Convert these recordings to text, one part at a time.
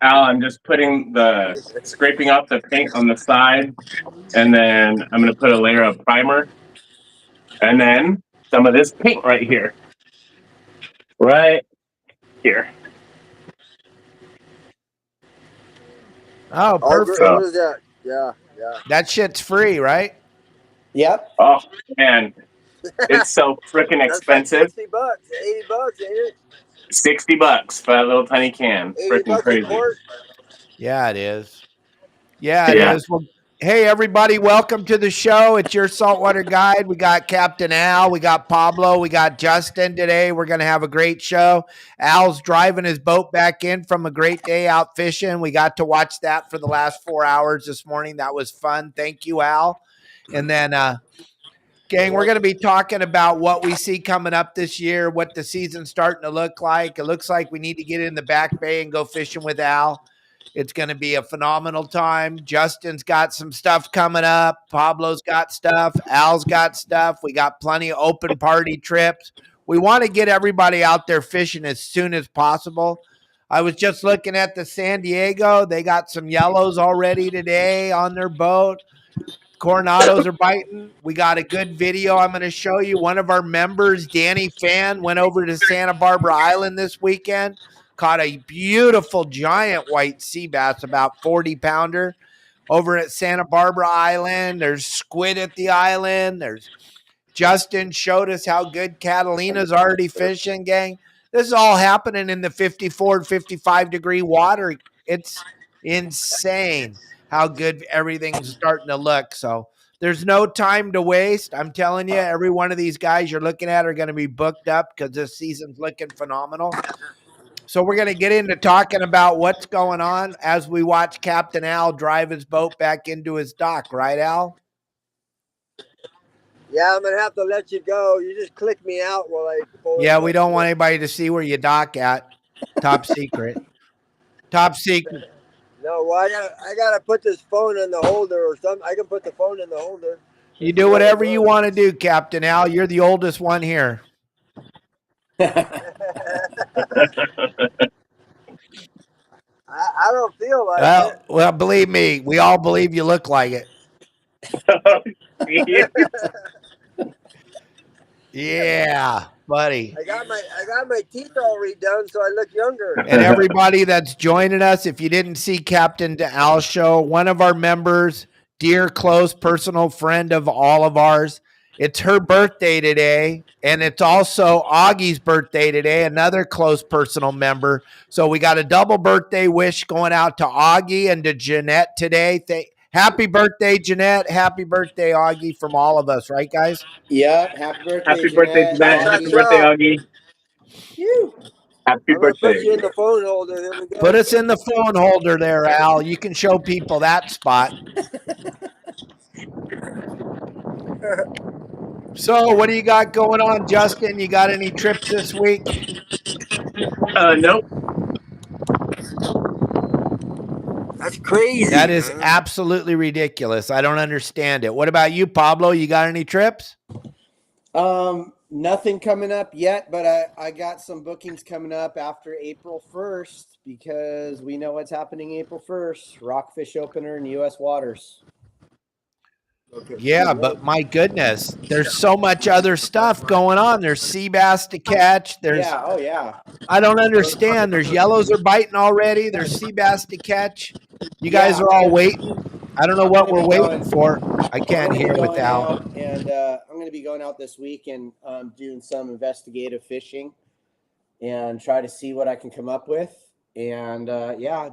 Al, I'm just scraping off the paint on the side, and then I'm going to put a layer of primer, and then some of this paint right here. Right here. Oh, perfect. What is that? Yeah. That shit's free, right? Yep. Oh, man. It's so freaking expensive. That's like $60, $80, ain't it? $60 for that little tiny can. Freaking crazy. Yeah, it is. Yeah, it is. Well, hey, everybody, welcome to the show. It's your Saltwater Guide. We got Captain Al, we got Pablo, we got Justin today. We're going to have a great show. Al's driving his boat back in from a great day out fishing. We got to watch that for the last 4 hours this morning. That was fun. Thank you, Al. And then, gang, we're going to be talking about what we see coming up this year, what the season's starting to look like. It looks like we need to get in the back bay and go fishing with Al. It's going to be a phenomenal time. Justin's got some stuff coming up. Pablo's got stuff. Al's got stuff. We got plenty of open party trips. We want to get everybody out there fishing as soon as possible. I was just looking at the San Diego. They got some yellows already today on their boat. Coronados are biting. We got a good video I'm going to show you. One of our members, Danny Fan, went over to Santa Barbara Island this weekend. Caught a beautiful giant white sea bass, about 40-pounder, over at Santa Barbara Island. There's squid at the island. There's Justin showed us how good Catalina's already fishing, gang. This is all happening in the 54 and 55-degree water. It's insane how good everything's starting to look. So there's no time to waste. I'm telling you, every one of these guys you're looking at are going to be booked up because this season's looking phenomenal. So we're going to get into talking about what's going on as we watch Captain Al drive his boat back into his dock. Right, Al? Yeah, I'm going to have to let you go. You just click me out while I pull. Yeah, we don't want anybody to see where you dock at. Top secret. Top secret. No, well, I gotta put this phone in the holder or something. I can put the phone in the holder. You do whatever you want to do, Captain Al. You're the oldest one here. I don't feel like it. Well, believe me, we all believe you look like it. Yeah, buddy. I got my teeth all redone, so I look younger. And everybody that's joining us, if you didn't see Captain Al's show, one of our members, dear, close, personal friend of all of ours, it's her birthday today, and it's also Augie's birthday today, another close personal member. So we got a double birthday wish going out to Augie and to Jeanette today. Happy birthday, Jeanette. Happy birthday, Augie, from all of us, right, guys? Yeah, happy birthday, Happy birthday, Jeanette. Happy birthday, Augie. Happy birthday. Put you in the phone holder. Here we go. Put us in the phone holder there, Al. You can show people that spot. So, what do you got going on, Justin? You got any trips this week? Nope. That's crazy. That is absolutely ridiculous. I don't understand it. What about you, Pablo? You got any trips? Nothing coming up yet, but I got some bookings coming up after April 1st because we know what's happening April 1st. Rockfish opener in U.S. waters. Yeah, but my goodness, there's so much other stuff going on. There's sea bass to catch. There's I don't understand. There's yellows are biting already. There's sea bass to catch. You guys are all waiting. I don't know what we're waiting for. I can't hear without. And I'm going to be going out this week and doing some investigative fishing and try to see what I can come up with. And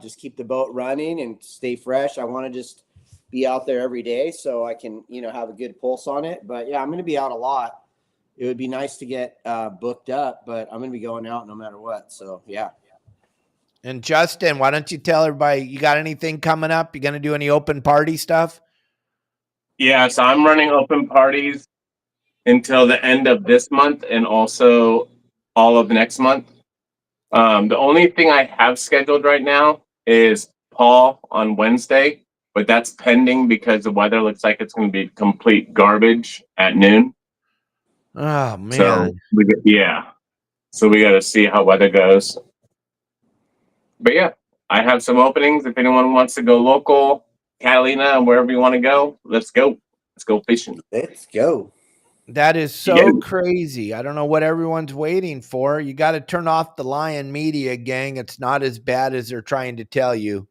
just keep the boat running and stay fresh. I want to just be out there every day so I can, have a good pulse on it. But yeah, I'm going to be out a lot. It would be nice to get booked up, but I'm going to be going out no matter what. So yeah. And Justin, why don't you tell everybody, you got anything coming up? You going to do any open party stuff? Yeah, so I'm running open parties until the end of this month and also all of next month. The only thing I have scheduled right now is Paul on Wednesday. But that's pending because the weather looks like it's going to be complete garbage at noon. Oh, man. So we got to see how weather goes. But yeah, I have some openings. If anyone wants to go local, Catalina, wherever you want to go, let's go. Let's go fishing. Let's go. That is so crazy. I don't know what everyone's waiting for. You got to turn off the Lion media, gang. It's not as bad as they're trying to tell you.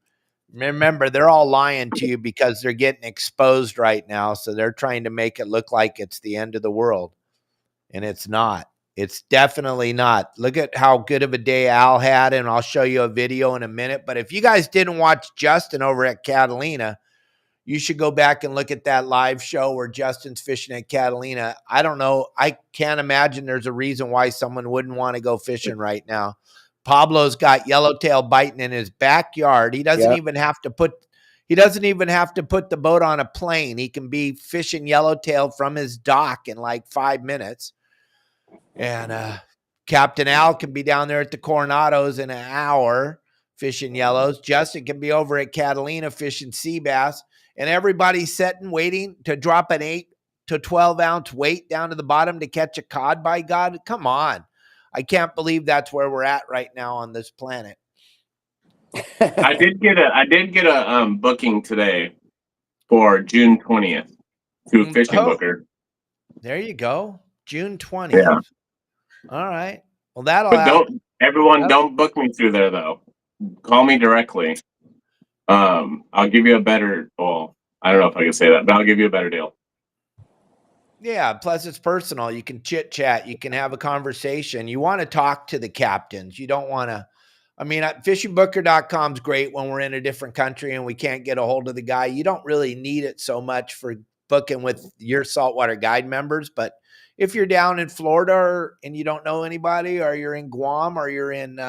Remember, they're all lying to you because they're getting exposed right now. So they're trying to make it look like it's the end of the world. And it's not. It's definitely not. Look at how good of a day Al had, and I'll show you a video in a minute. But if you guys didn't watch Justin over at Catalina, you should go back and look at that live show where Justin's fishing at Catalina. I don't know. I can't imagine there's a reason why someone wouldn't want to go fishing right now. Pablo's got yellowtail biting in his backyard. He doesn't even have to put the boat on a plane. He can be fishing yellowtail from his dock in like 5 minutes. And Captain Al can be down there at the Coronados in an hour fishing yellows. Justin can be over at Catalina fishing sea bass. And everybody's sitting, waiting to drop an 8 to 12 ounce weight down to the bottom to catch a cod, by God. Come on. I can't believe that's where we're at right now on this planet. I did get a booking today for June 20th to a fishing booker. There you go. June 20th. Yeah. All right. Well, that'll But don't book me through there though. Call me directly. I'll give you a better, well, I don't know if I can say that, but I'll give you a better deal. Yeah, plus it's personal. You can chit chat. You can have a conversation. You want to talk to the captains. You don't want to, fishingbooker.com is great when we're in a different country and we can't get a hold of the guy. You don't really need it so much for booking with your Saltwater Guide members. But if you're down in Florida and you don't know anybody, or you're in Guam, or you're in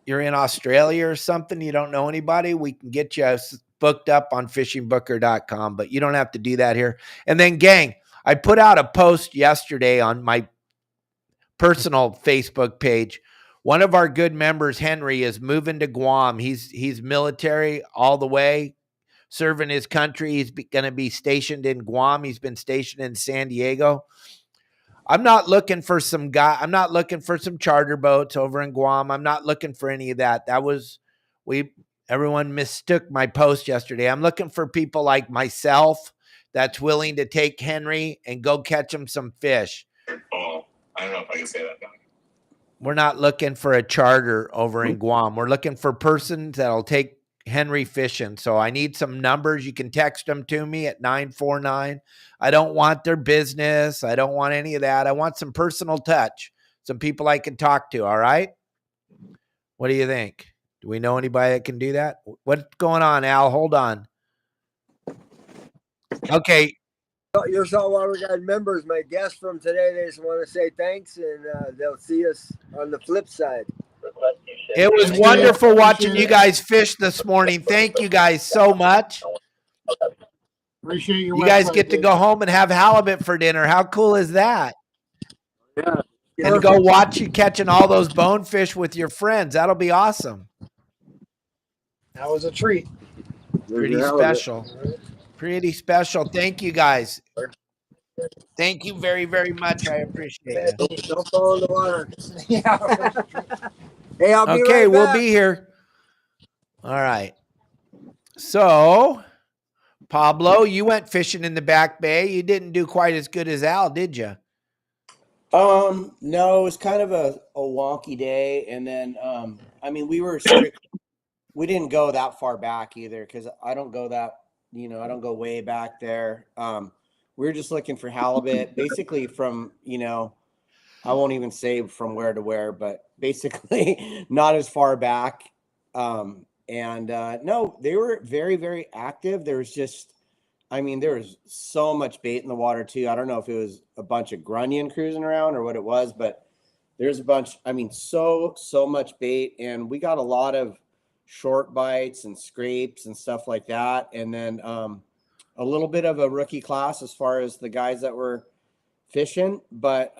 Australia or something, you don't know anybody, we can get you booked up on fishingbooker.com, but you don't have to do that here. And then, gang, I put out a post yesterday on my personal Facebook page. One of our good members, Henry, is moving to Guam. He's military all the way, serving his country. He's going to be stationed in Guam. He's been stationed in San Diego. I'm not looking for some charter boats over in Guam. I'm not looking for any of that. Everyone mistook my post yesterday. I'm looking for people like myself that's willing to take Henry and go catch him some fish. Oh, I don't know if I can say that now. We're not looking for a charter over in Guam. We're looking for persons that'll take Henry fishing. So I need some numbers. You can text them to me at 949. I don't want their business. I don't want any of that. I want some personal touch, some people I can talk to. All right. What do you think? Do we know anybody that can do that? What's going on, Al? Hold on. Okay. Your Saltwater Guide members, my guests from today, they just want to say thanks, and they'll see us on the flip side. It was wonderful watching you guys fish this morning. Thank you guys so much. Appreciate you guys get to go home and have halibut for dinner. How cool is that? Yeah. And go watch you catching all those bonefish with your friends. That'll be awesome. That was a treat. Pretty special. Pretty special. Thank you guys. Thank you very, very much. I appreciate it. Don't fall in the water. Yeah. Hey, I'll be Okay, right we'll back. be here. All right. So, Pablo, you went fishing in the Back Bay. You didn't do quite as good as Al, did you? No, it was kind of a wonky day. And then, we didn't go that far back either, because I don't go I don't go way back there. We were just looking for halibut, basically from, I won't even say from where to where, but basically not as far back. No, they were very, very active. There was just, there was so much bait in the water too. I don't know if it was a bunch of grunion cruising around or what it was, but there's a bunch, so much bait, and we got a lot of short bites and scrapes and stuff like that. And then, a little bit of a rookie class as far as the guys that were fishing, but,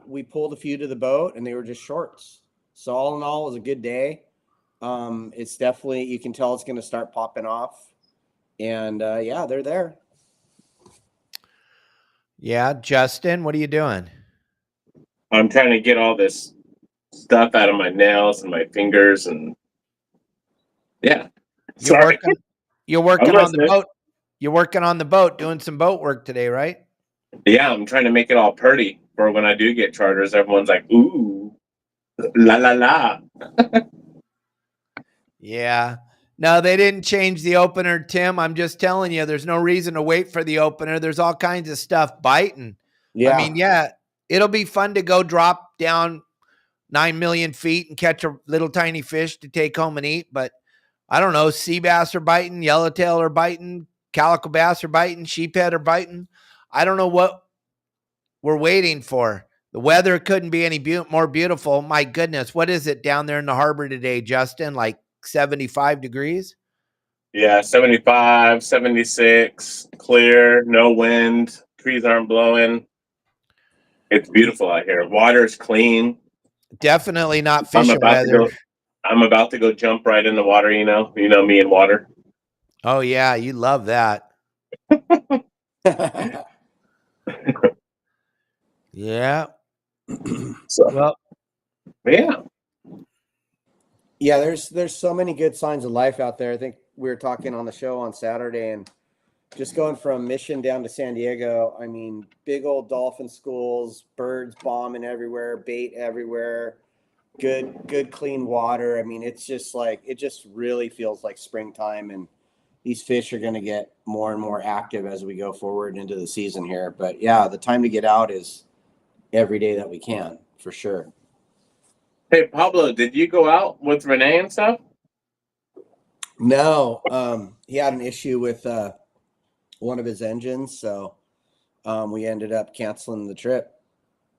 we pulled a few to the boat and they were just shorts. So all in all, it was a good day. It's definitely, you can tell it's going to start popping off, and they're there. Yeah. Justin, what are you doing? I'm trying to get all this stuff out of my nails and my fingers, and yeah. You're Sorry. working. You're I'm working on the listening. boat. You're working on the boat, doing some boat work today, right? Yeah, I'm trying to make it all pretty for when I do get charters. Everyone's like, ooh, la la la. Yeah. No, they didn't change the opener, Tim. I'm just telling you, there's no reason to wait for the opener. There's all kinds of stuff biting. Yeah. I mean, yeah, it'll be fun to go drop down 9 million feet and catch a little tiny fish to take home and eat. But I don't know, sea bass are biting, yellowtail are biting, calico bass are biting, sheephead are biting. I don't know what we're waiting for. The weather couldn't be any more beautiful. My goodness, what is it down there in the harbor today, Justin? Like 75 degrees? Yeah, 75, 76, clear, no wind, trees aren't blowing. It's beautiful out here. Water's clean. Definitely not I'm fishing about to weather. go. I'm about to go jump right in the water. You know me and water. Oh, yeah, you love that. Yeah. So Well, yeah, Yeah, there's so many good signs of life out there. I think we were talking on the show on Saturday, and just going from Mission down to San Diego, I mean, big old dolphin schools, birds bombing everywhere, bait everywhere, good clean water. I mean, it's just like it just really feels like springtime, and these fish are going to get more and more active as we go forward into the season here. But yeah, the time to get out is every day that we can, for sure. Hey Pablo, did you go out with Renee and stuff? No, he had an issue with one of his engines, so we ended up canceling the trip.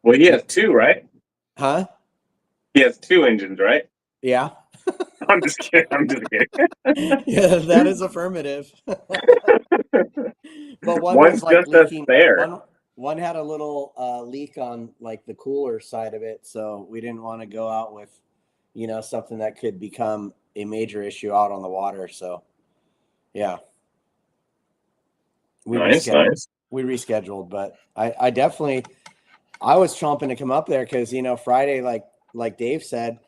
Well, he has two, right? Huh? He has two engines, right? Yeah. I'm just kidding. I'm just kidding. Yeah, that is affirmative. But one One's was like just a leaking. spare. One had a little leak on like the cooler side of it, so we didn't want to go out with, something that could become a major issue out on the water. So, yeah, we Nice, rescheduled. nice. We rescheduled, but I definitely, I was chomping to come up there because Friday, like Dave said,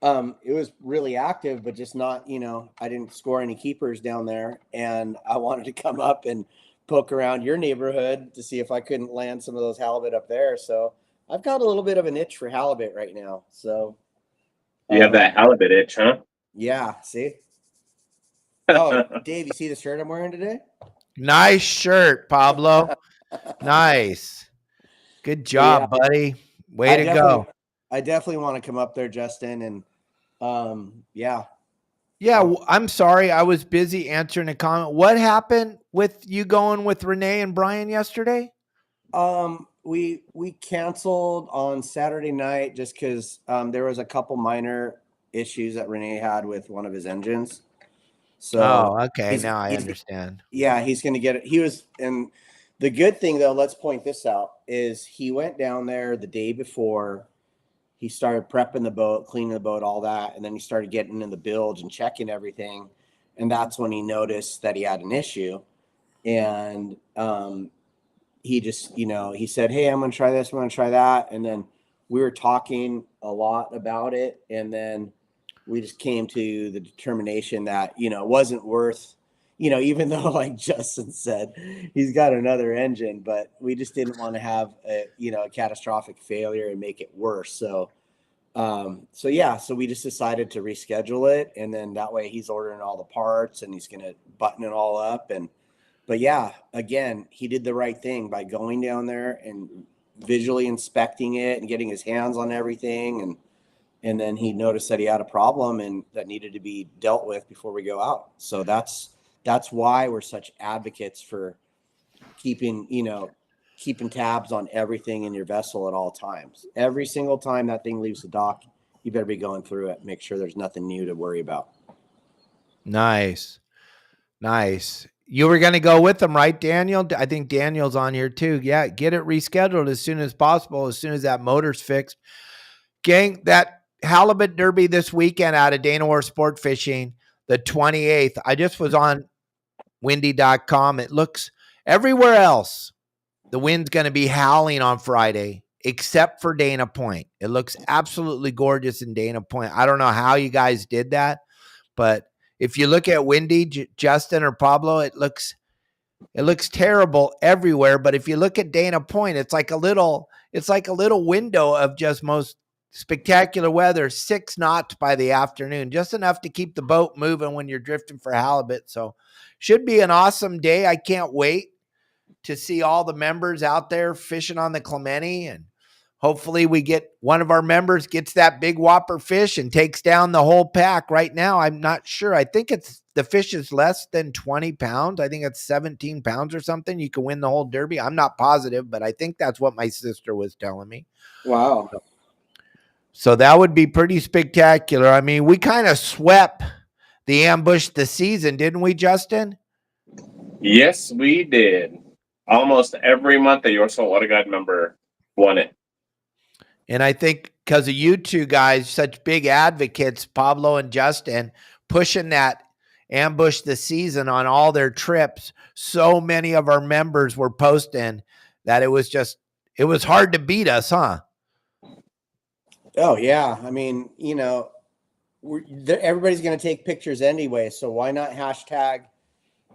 it was really active, but just not, I didn't score any keepers down there, and I wanted to come up and poke around your neighborhood to see if I couldn't land some of those halibut up there. So I've got a little bit of an itch for halibut right now. So You have that halibut itch, huh? yeah, see. Oh, Dave, you see the shirt I'm wearing today? nice shirt, Pablo. Nice. Good job, buddy. Way to go. I definitely want to come up there, Justin, and yeah. Yeah, I'm sorry. I was busy answering a comment. What happened with you going with Renee and Brian yesterday? We canceled on Saturday night just because there was a couple minor issues that Renee had with one of his engines. So okay. Now I understand. Yeah, he's going to get it. And the good thing though, let's point this out, is he went down there the day before. He started prepping the boat, cleaning the boat, all that, and then he started getting in the bilge and checking everything. And that's when he noticed that he had an issue. And he just, he said, "Hey, I'm going to try this, I'm going to try that." And then we were talking a lot about it. And then we just came to the determination that, it wasn't worth, even though like Justin said, he's got another engine, but we just didn't want to have a catastrophic failure and make it worse. So we just decided to reschedule it. And then that way he's ordering all the parts and he's going to button it all up. But yeah, again, he did the right thing by going down there and visually inspecting it and getting his hands on everything. And then he noticed that he had a problem and that needed to be dealt with before we go out. So that's why we're such advocates for keeping tabs on everything in your vessel at all times. Every single time that thing leaves the dock, you better be going through it. Make sure there's nothing new to worry about. Nice. You were going to go with them, right, Daniel? I think Daniel's on here too. Yeah, get it rescheduled as soon as possible, as soon as that motor's fixed. Gang, that halibut derby this weekend out of Dana War Sport Fishing, the 28th. I just was on windy.com. It looks everywhere else. The wind's going to be howling on Friday. except for Dana Point. It looks absolutely gorgeous in Dana Point. I don't know how you guys did that, but if you look at Windy, Justin, or Pablo, it looks terrible everywhere. But if you look at Dana Point, it's like a little window of just most spectacular weather, 6 knots by the afternoon, just enough to keep the boat moving when you're drifting for halibut. So should be an awesome day. I can't wait to see all the members out there fishing on the Clemente, and hopefully we get one of our members gets that big whopper fish and takes down the whole pack. Right now, I'm not sure. I think the fish is less than 20 pounds. I think it's 17 pounds or something. You can win the whole derby. I'm not positive, but I think that's what my sister was telling me. Wow. So that would be pretty spectacular. I mean, we kind of swept the ambush the season, didn't we, Justin? Yes, we did. Almost every month that your Saltwater Guide member won it. And I think because of you two guys, such big advocates, Pablo and Justin, pushing that ambush the season on all their trips, so many of our members were posting that it was hard to beat us, huh? Oh yeah. I mean, everybody's going to take pictures anyway. So why not hashtag,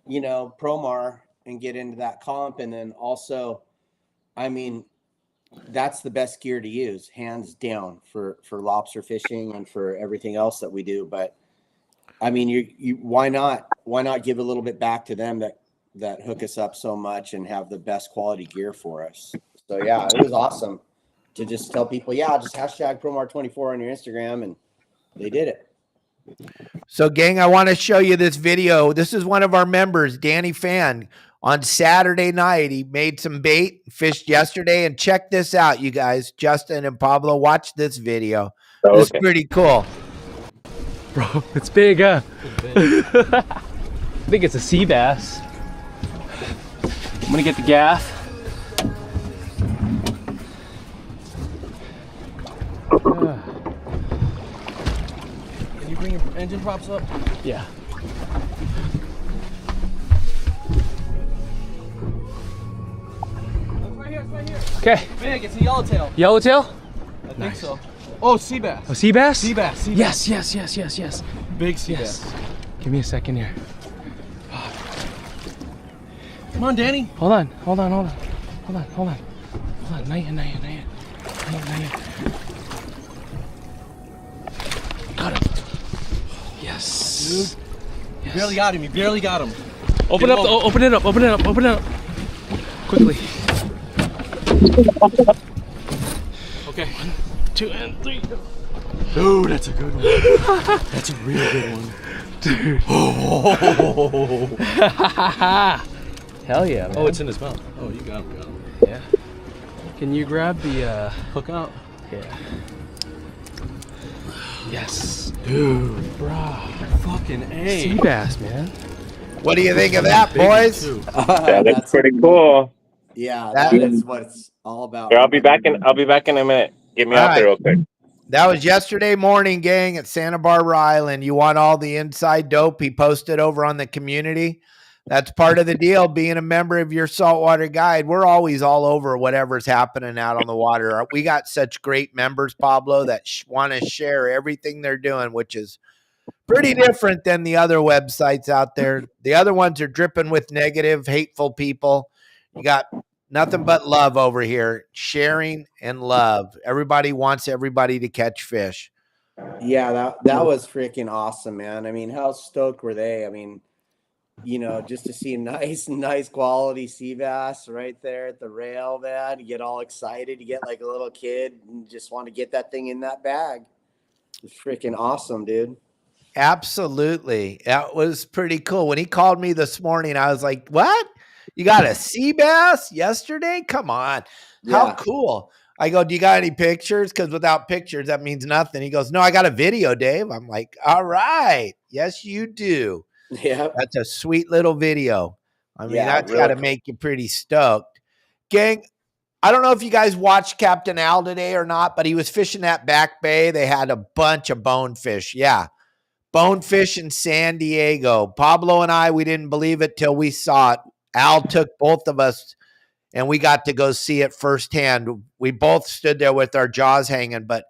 Promar and get into that comp. And then also, I mean, that's the best gear to use, hands down, for lobster fishing and for everything else that we do. But I mean, you why not give a little bit back to them that hook us up so much and have the best quality gear for us. So yeah, it was awesome to just tell people, just hashtag Promar24 on your Instagram, and they did it. So gang, I want to show you this video. This is one of our members, Danny Fan. On Saturday night, he made some bait, fished yesterday, and check this out, you guys. Justin and Pablo, watch this video. Okay. This is pretty cool. Bro, it's big, huh? I think it's a sea bass. I'm gonna get the gaff. Can you bring your engine props up? Yeah. Okay. Big, it's a yellowtail. Yellowtail? I think so. Oh, sea bass. Oh, sea bass? Sea bass. Sea Yes, bass. yes. Big sea Yes. bass. Give me a second here. Come on, Danny. Hold on. Not yet. Got him. Yes. Dude, you barely got him. Open it up. Quickly. Okay. 1, 2, and 3. Dude, that's a good one. That's a real good one. Dude. Hell yeah, man. Oh, it's in his mouth. Oh, you got him. Yeah. Can you grab the Hook out. Yeah. Yes. Dude, Bruh. fucking A. Sea bass, man. What do you think of that, Big one, boys? too. Yeah, that's pretty cool. Yeah, That that is what it's all about. Here, I'll be back in a minute. Get me out there real quick. That was yesterday morning, gang, at Santa Barbara Island. You want all the inside dope he posted over on the community? That's part of the deal, being a member of your Saltwater Guide. We're always all over whatever's happening out on the water. We got such great members, Pablo, that want to share everything they're doing, which is pretty different than the other websites out there. The other ones are dripping with negative, hateful people. You got nothing but love over here, sharing and love. Everybody wants everybody to catch fish. Yeah, that was freaking awesome, man. I mean, how stoked were they? I mean, just to see a nice quality sea bass right there at the rail, man. You get all excited. You get like a little kid and just want to get that thing in that bag. It's freaking awesome, dude. Absolutely. That was pretty cool. When he called me this morning, I was like, what? You got a sea bass yesterday? Come on. How Yeah. cool. I go, do you got any pictures? Because without pictures, that means nothing. He goes, no, I got a video, Dave. I'm like, all right. Yes, you do. Yeah. That's a sweet little video. I mean, Yeah, that's really got to cool. make you pretty stoked. Gang, I don't know if you guys watched Captain Al today or not, but he was fishing that back bay. They had a bunch of bonefish. Yeah. Bonefish in San Diego. Pablo and I, we didn't believe it till we saw it. Al took both of us and we got to go see it firsthand. We both stood there with our jaws hanging, but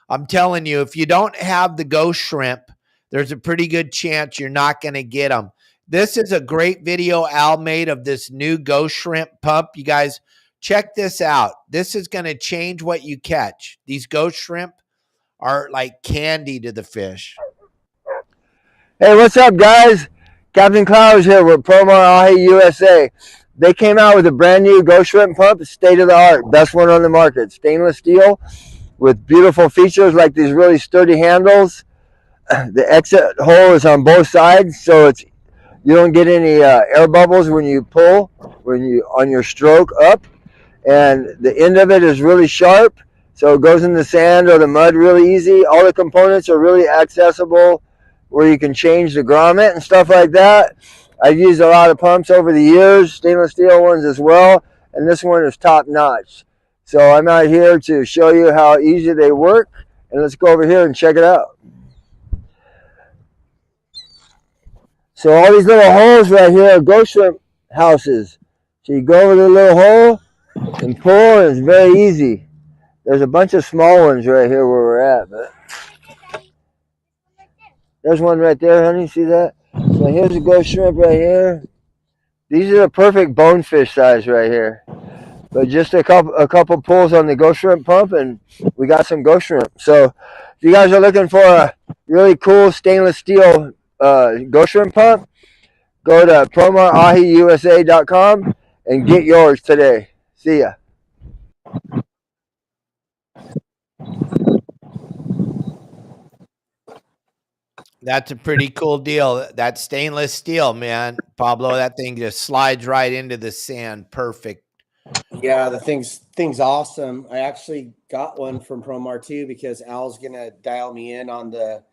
I'm telling you, if you don't have the ghost shrimp, there's a pretty good chance you're not going to get them. This is a great video Al made of this new ghost shrimp pump. You guys check this out. This is going to change what you catch. These ghost shrimp are like candy to the fish. Hey, what's up, guys? Captain Clowers here with Promar Ahi USA. They came out with a brand new ghost shrimp pump, state of the art, best one on the market. Stainless steel with beautiful features like these really sturdy handles. The exit hole is on both sides, so you don't get any air bubbles when you pull, on your stroke up. And the end of it is really sharp, so it goes in the sand or the mud really easy. All the components are really accessible, where you can change the grommet and stuff like that. I've used a lot of pumps over the years, stainless steel ones as well, and this one is top notch. So I'm out here to show you how easy they work, and let's go over here and check it out. So all these little holes right here are ghost shrimp houses. So you go over the little hole and pull, and it's very easy. There's a bunch of small ones right here where we're at, but there's one right there, honey. See that? So here's a ghost shrimp right here. These are the perfect bonefish size right here. But just a couple pulls on the ghost shrimp pump, and we got some ghost shrimp. So if you guys are looking for a really cool stainless steel ghost shrimp pump, go to PromarAhiUSA.com and get yours today. See ya. That's a pretty cool deal. That stainless steel, man. Pablo, that thing just slides right into the sand. Perfect. Yeah, the thing's awesome. I actually got one from Promar too, because Al's gonna dial me in on the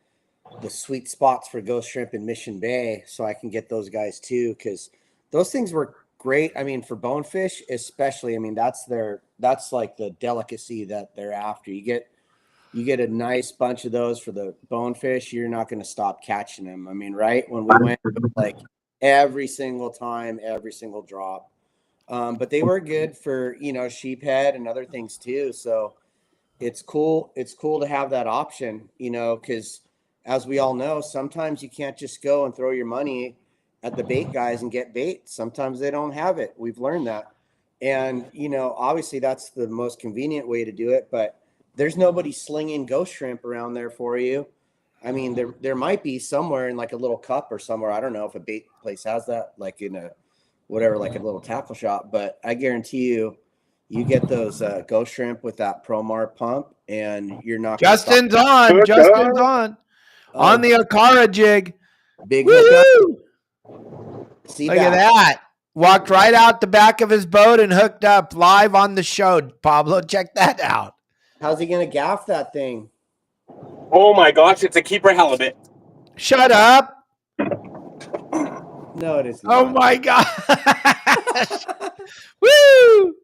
sweet spots for ghost shrimp in Mission Bay, so I can get those guys too, because those things were great. I mean, for bonefish especially, I mean, that's like the delicacy that they're after. You get a nice bunch of those for the bonefish, you're not going to stop catching them. I mean, right when we went, like every single time, every single drop. But they were good for, sheephead and other things too. So it's cool. It's cool to have that option, because as we all know, sometimes you can't just go and throw your money at the bait guys and get bait. Sometimes they don't have it. We've learned that. And, obviously that's the most convenient way to do it, but there's nobody slinging ghost shrimp around there for you. I mean, there might be somewhere in like a little cup or somewhere. I don't know if a bait place has that, like in a whatever, like a little tackle shop. But I guarantee you get those ghost shrimp with that Promar pump, and you're not. Justin's on. Justin's on. On the Okara jig. Big hookup. Look at that. Walked right out the back of his boat and hooked up live on the show. Pablo, check that out. How's he going to gaff that thing? Oh my gosh, it's a keeper halibut. Shut up. No, it is not. Oh my God. Woo.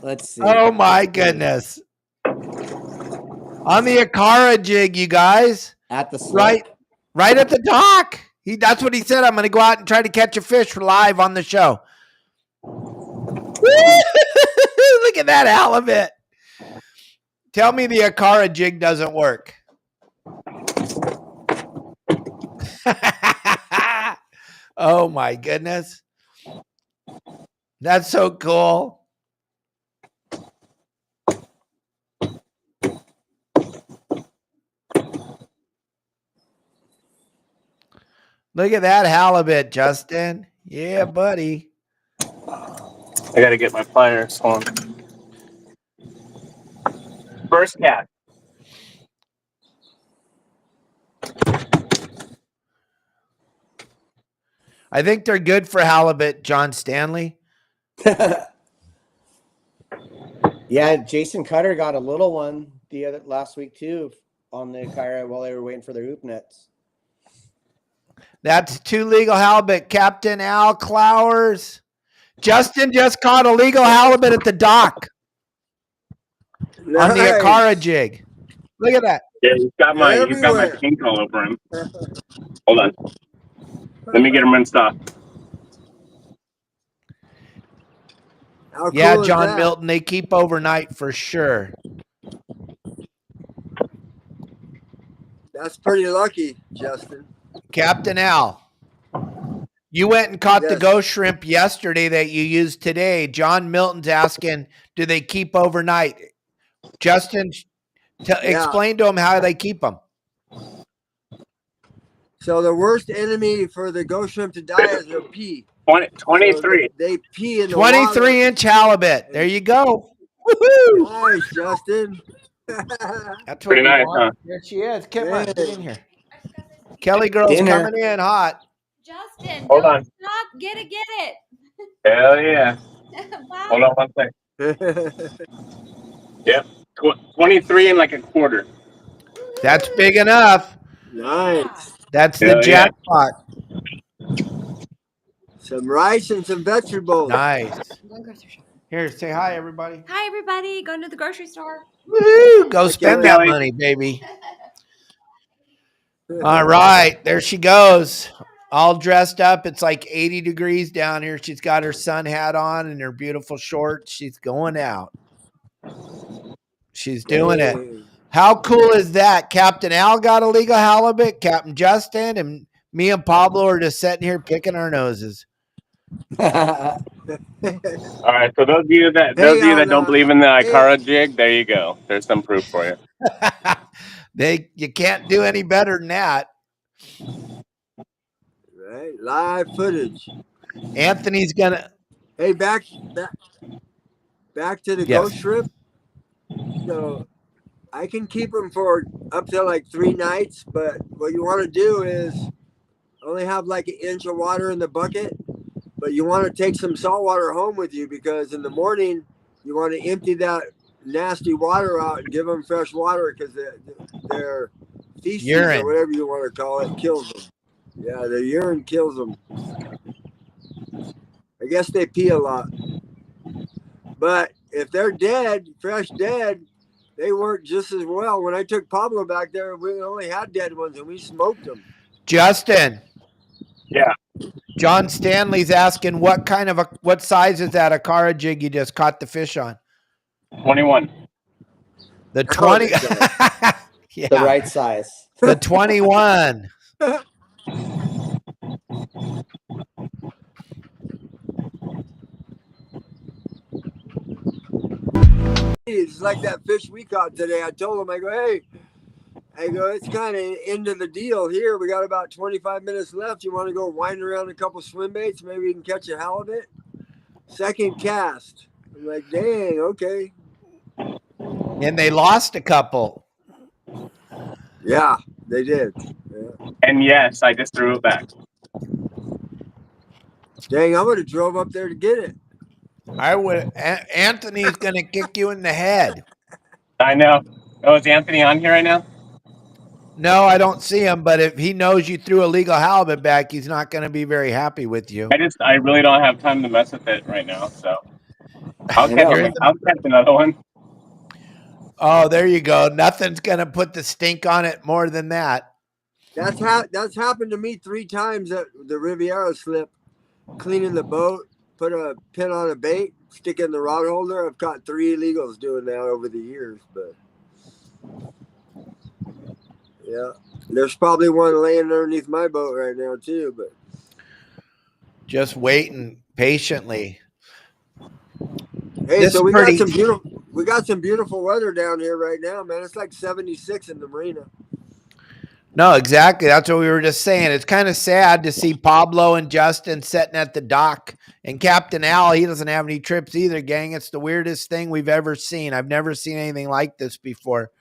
Let's see. Oh my goodness. On the Okara jig, you guys. At the slip. Right at the dock. That's what he said. I'm going to go out and try to catch a fish live on the show. Look at that halibut. Tell me the Okara jig doesn't work. Oh my goodness. That's so cool. Look at that halibut, Justin. Yeah, buddy. I gotta get my pliers on. First cat. I think they're good for halibut, John Stanley. Yeah, Jason Cutter got a little one last week too on the Kyra while they were waiting for their hoop nets. That's 2 legal halibut. Captain Al Clowers. Justin just caught a legal halibut at the dock. Nice. On the Okara jig. Look at that. Yeah, he's got my pink all over him. Hold on. Let me get him rinsed off. How Yeah, cool is John that? Milton, they keep overnight for sure. That's pretty lucky, Justin. Captain Al, you went and caught the Yes. ghost shrimp yesterday that you used today. John Milton's asking, do they keep overnight? Justin, Yeah. explain to him how they keep them. So the worst enemy for the ghost shrimp to die is their pee. 23. So they pee in the water. 23-inch halibut. There you go. Woo-hoo! Nice, Justin. That's what Pretty we nice, want. huh? There she is. Come on, get in here. I just gotta say something. Kelly girl's Dinner. coming in hot. Justin, Hold don't on. stop. Get it. Hell yeah. Bye. Hold on one second. Yep. 23 and like a quarter. That's big enough. Nice. That's the Hell yeah. jackpot. Some rice and some vegetables. Nice. I'm going grocery shopping. Here, say hi, everybody. Hi, everybody. Going to the grocery store. Woo! Go Hi, spend Kelly. that money, baby. All right, there she goes. All dressed up. It's like 80 degrees down here. She's got her sun hat on and her beautiful shorts. She's going out. She's doing it. How cool is that? Captain Al got a legal halibut. Captain Justin and me and Pablo are just sitting here picking our noses. All right. So those of you that don't believe in the Ikara jig, there you go. There's some proof for you. You can't do any better than that. Right, live footage. Anthony's gonna. Hey, back to the ghost shrimp. So I can keep them for up to like 3 nights, but what you want to do is only have like 1 inch of water in the bucket, but you want to take some salt water home with you because in the morning you want to empty that nasty water out and give them fresh water because their feces urine, or whatever you want to call it, kills them. Yeah, the urine kills them. I guess they pee a lot. But if they're dead, fresh dead, they work just as well. When I took Pablo back there, we only had dead ones and we smoked them. Justin. Yeah. John Stanley's asking what size is that Ikara jig you just caught the fish on? 21. The 20. Yeah. The right size. The 21. It's like that fish we caught today. I told him, it's kind of end of the deal here. We got about 25 minutes left. You want to go wind around a couple swim baits? Maybe you can catch a halibut. Second cast. I'm like, dang, okay. And they lost a couple. Yeah, they did. Yeah. And yes, I just threw it back. Dang, I would have drove up there to get it. I would. Anthony's going to kick you in the head. I know. Oh, is Anthony on here right now? No, I don't see him. But if he knows you threw a legal halibut back, he's not going to be very happy with you. I really don't have time to mess with it right now. So I'll catch another one. Oh, there you go. Nothing's going to put the stink on it more than that. That's happened to me 3 times at the Riviera slip. Cleaning the boat, put a pin on a bait, stick it in the rod holder. I've caught 3 illegals doing that over the years, but yeah, there's probably one laying underneath my boat right now too, but just waiting patiently. Hey, this so we got some beautiful weather down here right now, man. It's like 76 in the marina. No, exactly. That's what we were just saying. It's kind of sad to see Pablo and Justin sitting at the dock. And Captain Al, he doesn't have any trips either, gang. It's the weirdest thing we've ever seen. I've never seen anything like this before.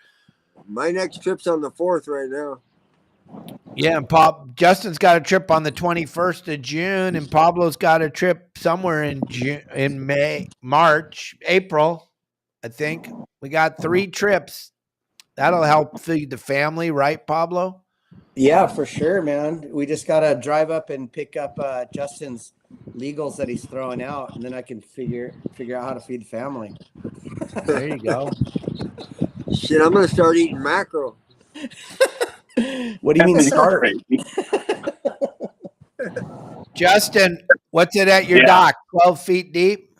My next trip's on the 4th right now. Yeah, and Justin's got a trip on the 21st of June, and Pablo's got a trip somewhere in April, I think. We got 3 trips. That'll help feed the family, right, Pablo? Yeah, for sure, man. We just got to drive up and pick up Justin's legals that he's throwing out, and then I can figure out how to feed the family. There you go. Shit, I'm going to start eating mackerel. What do you mean start? Justin, what's it at your dock? 12 feet deep?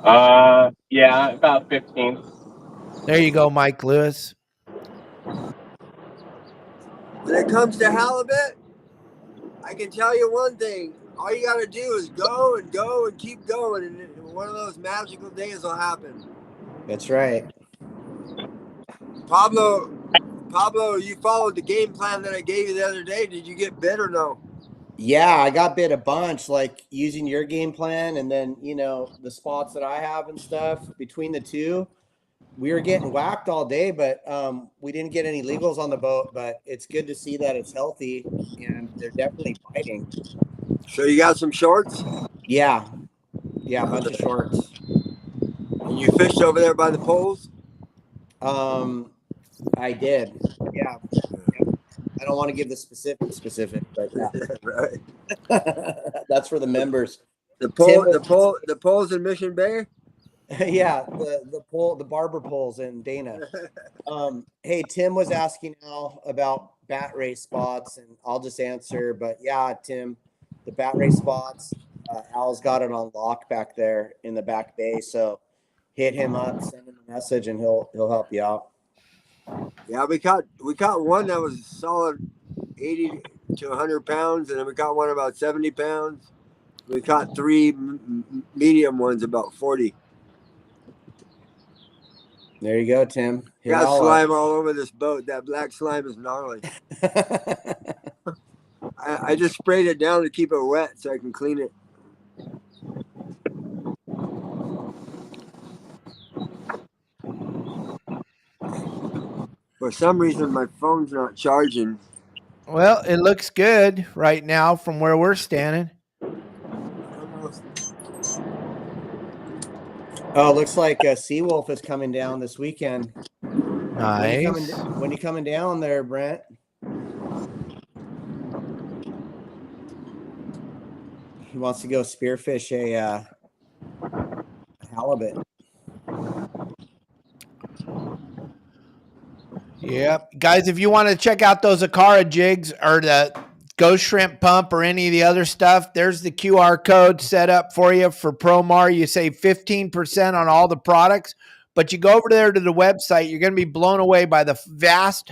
Yeah, about 15. There you go, Mike Lewis. When it comes to halibut, I can tell you one thing. All you got to do is go and go and keep going, and one of those magical days will happen. That's right. Pablo, you followed the game plan that I gave you the other day. Did you get bit or no? Yeah, I got bit a bunch, like using your game plan and then, you know, the spots that I have and stuff. Between the two, we were getting whacked all day, but we didn't get any legals on the boat. But it's good to see that it's healthy and they're definitely biting. So you got some shorts? Yeah, a bunch of shorts. And you fished over there by the poles? I did. Yeah. I don't want to give the specific, but yeah. Right. That's for the members. The poles in Mission Bay? Yeah, the barber poles in Dana. Hey, Tim was asking Al about bat race spots, and I'll just answer. But yeah, Tim, the bat race spots, Al's got it on lock back there in the back bay. So hit him up, send him a message, and he'll help you out. Yeah, we caught one that was solid 80 to 100 pounds, and then we caught one about 70 pounds. We caught three medium ones about 40. There you go, Tim. Got slime all over this boat. That black slime is gnarly. I just sprayed it down to keep it wet so I can clean it. For some reason, my phone's not charging. Well, it looks good right now from where we're standing. Oh, it looks like Seawolf is coming down this weekend. Nice. When you coming down there, Brent? He wants to go spearfish a halibut. Yep. Guys, if you want to check out those Akara jigs or the Ghost Shrimp Pump or any of the other stuff, there's the QR code set up for you for Promar. You save 15% on all the products, but you go over there to the website, you're going to be blown away by the vast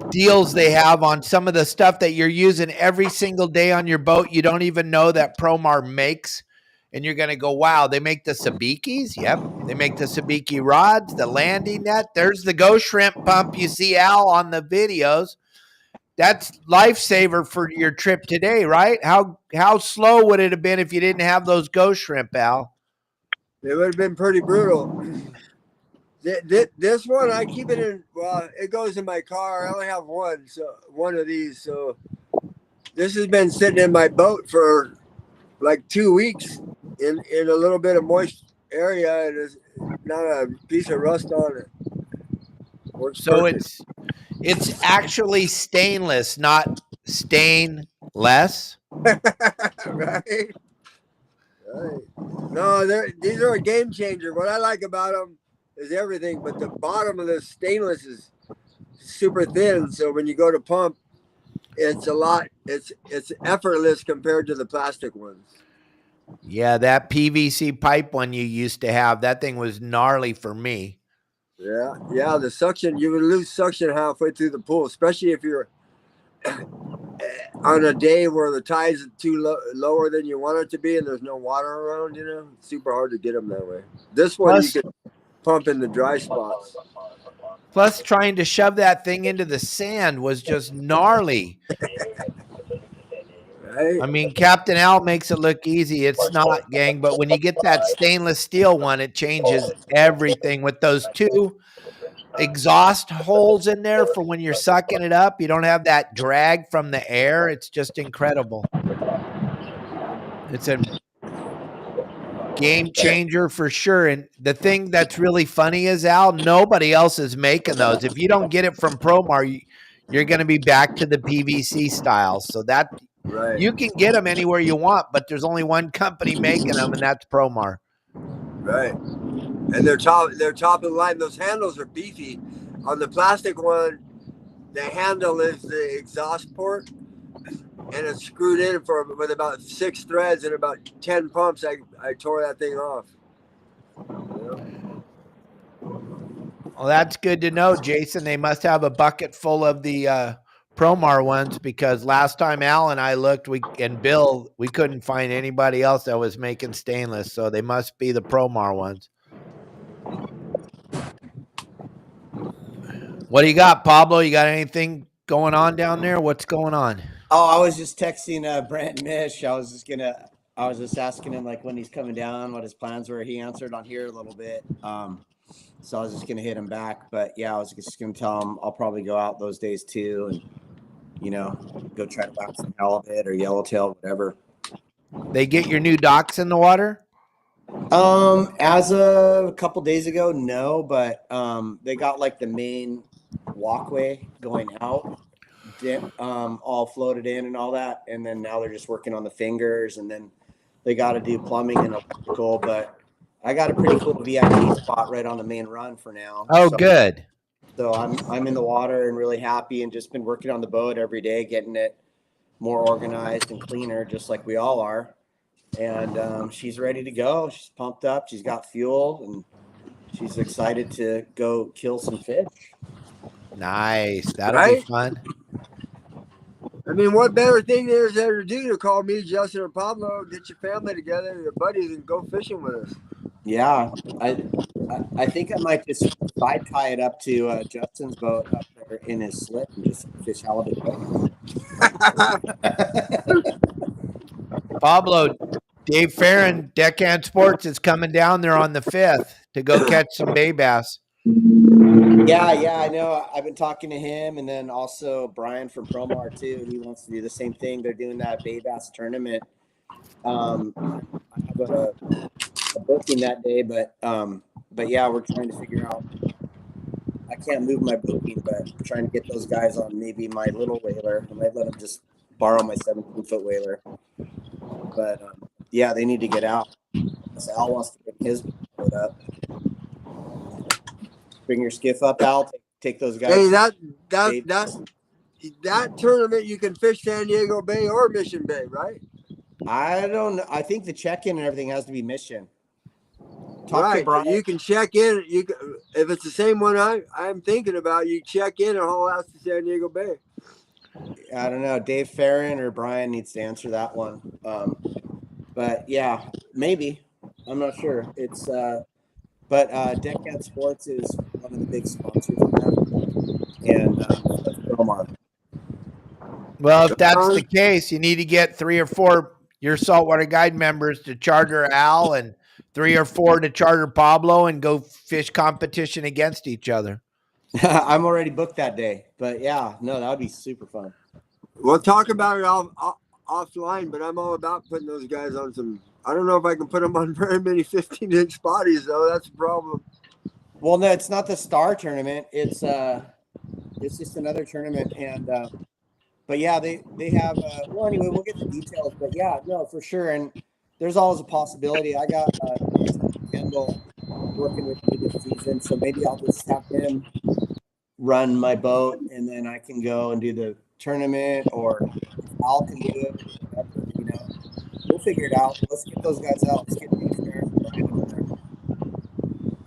deals they have on some of the stuff that you're using every single day on your boat. You don't even know that Promar makes. And you're going to go, wow, they make the sabikis? Yep. They make the sabiki rods, the landing net. There's the Ghost Shrimp Pump you see Al on the videos. That's lifesaver for your trip today, right? How slow would it have been if you didn't have those Ghost Shrimp, Al? It would have been pretty brutal. This one, I keep it in, well, it goes in my car. I only have one of these. So this has been sitting in my boat for like 2 weeks in a little bit of moist area, and there's not a piece of rust on it. Works so perfect. it's actually stainless, not stainless. Right. No, these are a game changer. What I like about them is everything, but the bottom of the stainless is super thin. So when you go to pump, it's effortless compared to the plastic ones. Yeah, that PVC pipe one you used to have, that thing was gnarly for me. Yeah, the suction, you would lose suction halfway through the pool, especially if you're on a day where the tide's lower than you want it to be and there's no water around, it's super hard to get them that way. This one, you can pump in the dry spots. Plus, trying to shove that thing into the sand was just gnarly. Right? I mean, Captain Al makes it look easy. It's not, gang. But when you get that stainless steel one, it changes everything with those two exhaust holes in there for when you're sucking it up. You don't have that drag from the air. It's just incredible. It's a game changer for sure. And the thing that's really funny is, Al, nobody else is making those. If you don't get it from Promar, you're going to be back to the PVC styles. So that right. You can get them anywhere you want, but there's only one company making them, and that's Promar. Right. And they're top of the line. Those handles are beefy. On the plastic one, the handle is the exhaust port. and it's screwed in with about 6 threads and about 10 pumps. I tore that thing off. Well, that's good to know, Jason. They must have a bucket full of the Promar ones, because last time Al and I looked, and Bill, we couldn't find anybody else that was making stainless. So they must be the Promar ones. What do you got, Pablo? You got anything going on down there? What's going on? Oh, I was just texting Brent Mish. I was just asking him like when he's coming down, what his plans were. He answered on here a little bit. So I was just gonna hit him back. But yeah, I was just gonna tell him I'll probably go out those days too, and go try to bounce some halibut or yellowtail, whatever. They get your new docks in the water? As a couple days ago, no, but they got like the main walkway going out, all floated in and all that, and then now they're just working on the fingers, and then they got to do plumbing and electrical. But I got a pretty cool VIP spot right on the main run for now. Oh, good. So I'm in the water and really happy, and just been working on the boat every day, getting it more organized and cleaner, just like we all are. And she's ready to go. She's pumped up. She's got fuel, and she's excited to go kill some fish. Nice. That'll be fun. I mean, what better thing there is there to do to call me, Justin, or Pablo, get your family together, your buddies, and go fishing with us? Yeah, I think I might just side tie it up to Justin's boat up there in his slip and just fish halibut. Pablo, Dave Farron, Deckhand Sports, is coming down there on the 5th to go catch some bay bass. Yeah, I know. I've been talking to him, and then also Brian from Promar too. He wants to do the same thing. They're doing that bay bass tournament. I have a booking that day, but yeah, we're trying to figure out. I can't move my booking, but I'm trying to get those guys on maybe my little whaler. I might let them just borrow my 17-foot whaler. But yeah, they need to get out. So Al wants to bring his boat up. Bring your skiff up, Al. Take those guys. Hey, that tournament you can fish San Diego Bay or Mission Bay, right? I don't know. I think the check-in and everything has to be Mission. Right, but you can check in. You can, if it's the same one I'm thinking about, you check in and haul out to San Diego Bay. I don't know. Dave Farron or Brian needs to answer that one. But yeah, maybe. I'm not sure. It's but Deckhand Sports is one of the big sponsors of that, and Promar. Well, if that's the case, you need to get 3 or 4 your Saltwater Guide members to charter Al, and 3 or 4 to charter Pablo, and go fish competition against each other. I'm already booked that day, but yeah, no, that would be super fun. We'll talk about it offline, but I'm all about putting those guys on some. I don't know if I can put them on very many 15-inch bodies, though. That's a problem. Well, no, it's not the Star tournament. It's just another tournament, and but yeah, they have. Well, anyway, we'll get the details, but yeah, no, for sure, and there's always a possibility. I got Kendall working with me this season, so maybe I'll just have him run my boat, and then I can go and do the tournament, or Al can do it. We'll figure it out. Let's get those guys out. Let's get these there.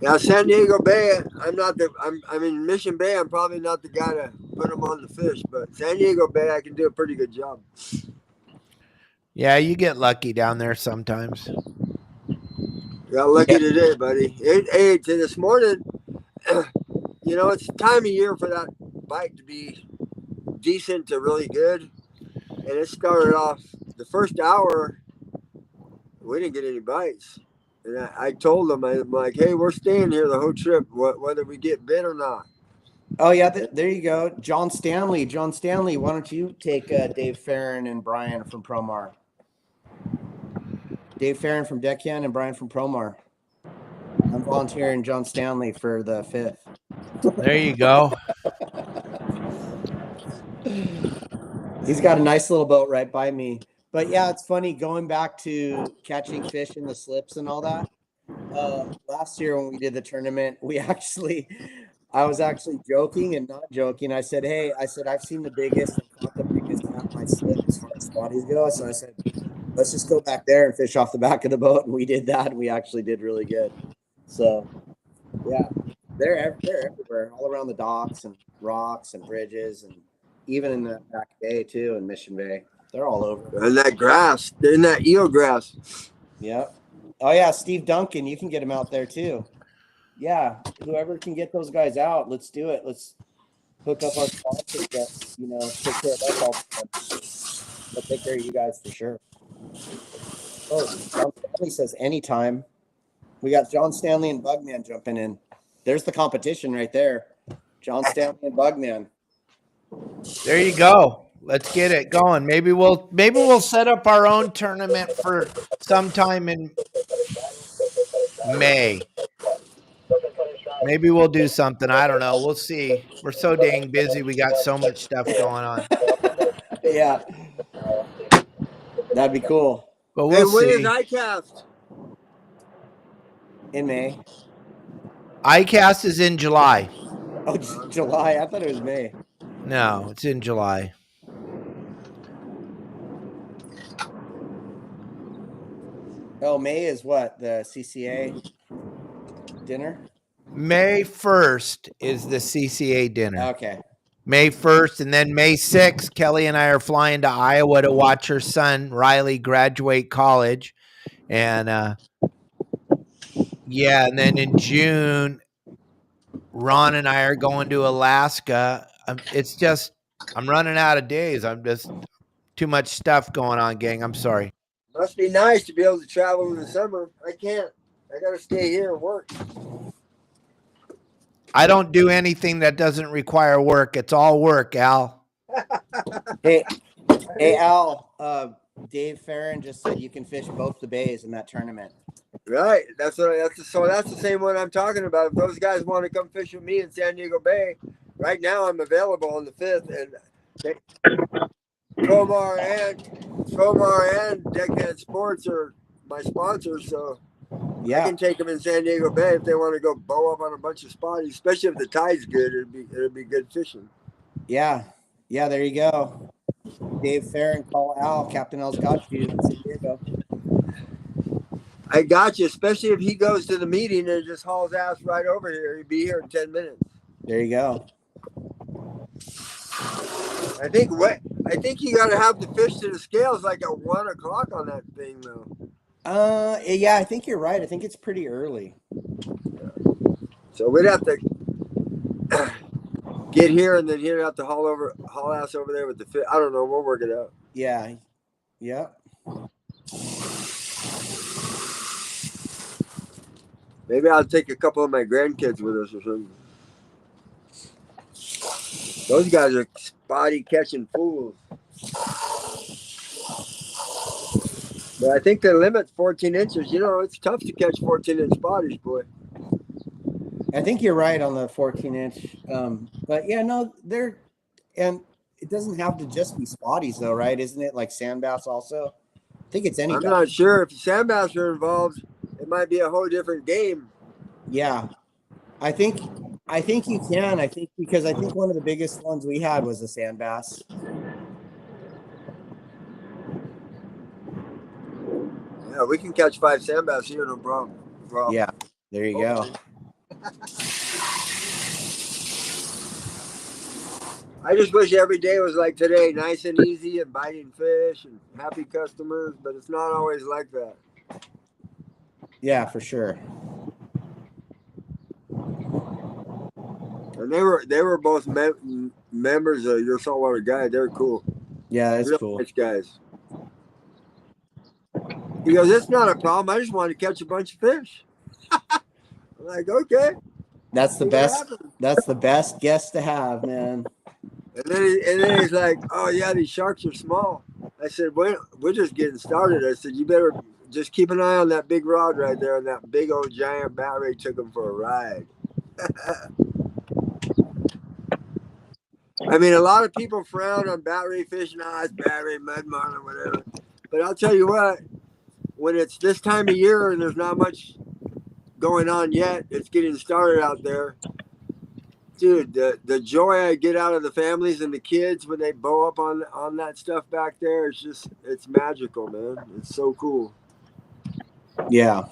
Now, San Diego Bay, I'm in Mission Bay. I'm probably not the guy to put them on the fish, but San Diego Bay, I can do a pretty good job. Yeah, you get lucky down there sometimes. Got lucky today, buddy. Hey, to this morning, it's time of year for that bite to be decent to really good. And it started off the first hour, we didn't get any bites. And I told them, I'm like, hey, we're staying here the whole trip, whether we get bit or not. Oh, yeah, there you go. John Stanley, why don't you take Dave Farron and Brian from Promar? Dave Farron from Deckhand and Brian from Promar. I'm volunteering John Stanley for the 5th. There you go. He's got a nice little boat right by me. But yeah, it's funny going back to catching fish in the slips and all that. Last year when we did the tournament, I was actually joking and not joking. I said, I've seen the biggest and caught the biggest at my slip as far as spotties go. So I said, let's just go back there and fish off the back of the boat. And we did that. And we actually did really good. So, yeah, they're everywhere, all around the docks and rocks and bridges, and even in the back bay too, in Mission Bay. They're all over. And that grass, they're in that eel grass. Yep. Oh yeah, Steve Duncan, you can get him out there too. Yeah, whoever can get those guys out, let's do it. Let's hook up our sponsors that, you know, take care of us all the time. They'll take care of you guys for sure. Oh, John Stanley says anytime. We got John Stanley and Bugman jumping in. There's the competition right there. John Stanley and Bugman. There you go. Let's get it going. Maybe we'll set up our own tournament for sometime in May. Maybe we'll do something. I don't know. We'll see. We're so dang busy. We got so much stuff going on. Yeah. That'd be cool. But we'll When is see. ICAST? In May. ICAST is in July. Oh, July. I thought it was May. No, it's in July. Oh, May is what? The CCA dinner? May 1st is the CCA dinner. Okay. May 1st, and then May 6th, Kelly and I are flying to Iowa to watch her son, Riley, graduate college. And, yeah, and then in June, Ron and I are going to Alaska. It's just, I'm running out of days. I'm just too much stuff going on, gang. I'm sorry. Must be nice to be able to travel in the summer. I can't. I got to stay here and work. I don't do anything that doesn't require work. It's all work, Al. Hey, Al. Dave Farron just said you can fish both the bays in that tournament. Right. That's the same one I'm talking about. If those guys want to come fish with me in San Diego Bay, right now I'm available on the 5th, and Promar and Deckhand Sports are my sponsors, so I can take them in San Diego Bay if they want to go bow up on a bunch of spotties, especially if the tide's good. It'd be good fishing. Yeah. There you go. Dave Farron, call Al. Captain Al's got you in San Diego. I got you, especially if he goes to the meeting and just hauls ass right over here. He'd be here in 10 minutes. There you go. I think you got to have the fish to the scales like at 1 o'clock on that thing, though. Yeah, I think you're right. I think it's pretty early. So we'd have to get here and then he'd have to haul ass over there with the fish. I don't know. We'll work it out. Yeah. Maybe I'll take a couple of my grandkids with us or something. Those guys are spotty catching fools. But I think the limit's 14 inches. You know, it's tough to catch 14-inch spotties, boy. I think you're right on the 14-inch. But yeah, no, and it doesn't have to just be spotties though, right? Isn't it like sand bass also? I think it's any. I'm not sure if sand bass are involved. It might be a whole different game. Yeah, I think you can. I think because I think one of the biggest ones we had was the sand bass. Yeah, we can catch 5 sand bass here, no problem. Yeah, there you go. I just wish every day was like today, nice and easy and biting fish and happy customers, but it's not always like that. Yeah, for sure. And they were both members of your Saltwater Guide. They're cool. Yeah, that's Real cool. nice guys. He goes, it's not a problem. I just want to catch a bunch of fish. I'm like, okay. That's the best. That's the best guest to have, man. And then he's like, oh yeah, these sharks are small. I said, we're just getting started. I said, you better just keep an eye on that big rod right there, and that big old giant bat ray took him for a ride. I mean, a lot of people frown on bat ray fishing. It's bat ray, mud marlin, whatever. But I'll tell you what, when it's this time of year and there's not much going on yet, it's getting started out there. Dude, the joy I get out of the families and the kids when they bow up on that stuff back there, it's magical, man. It's so cool. Yeah.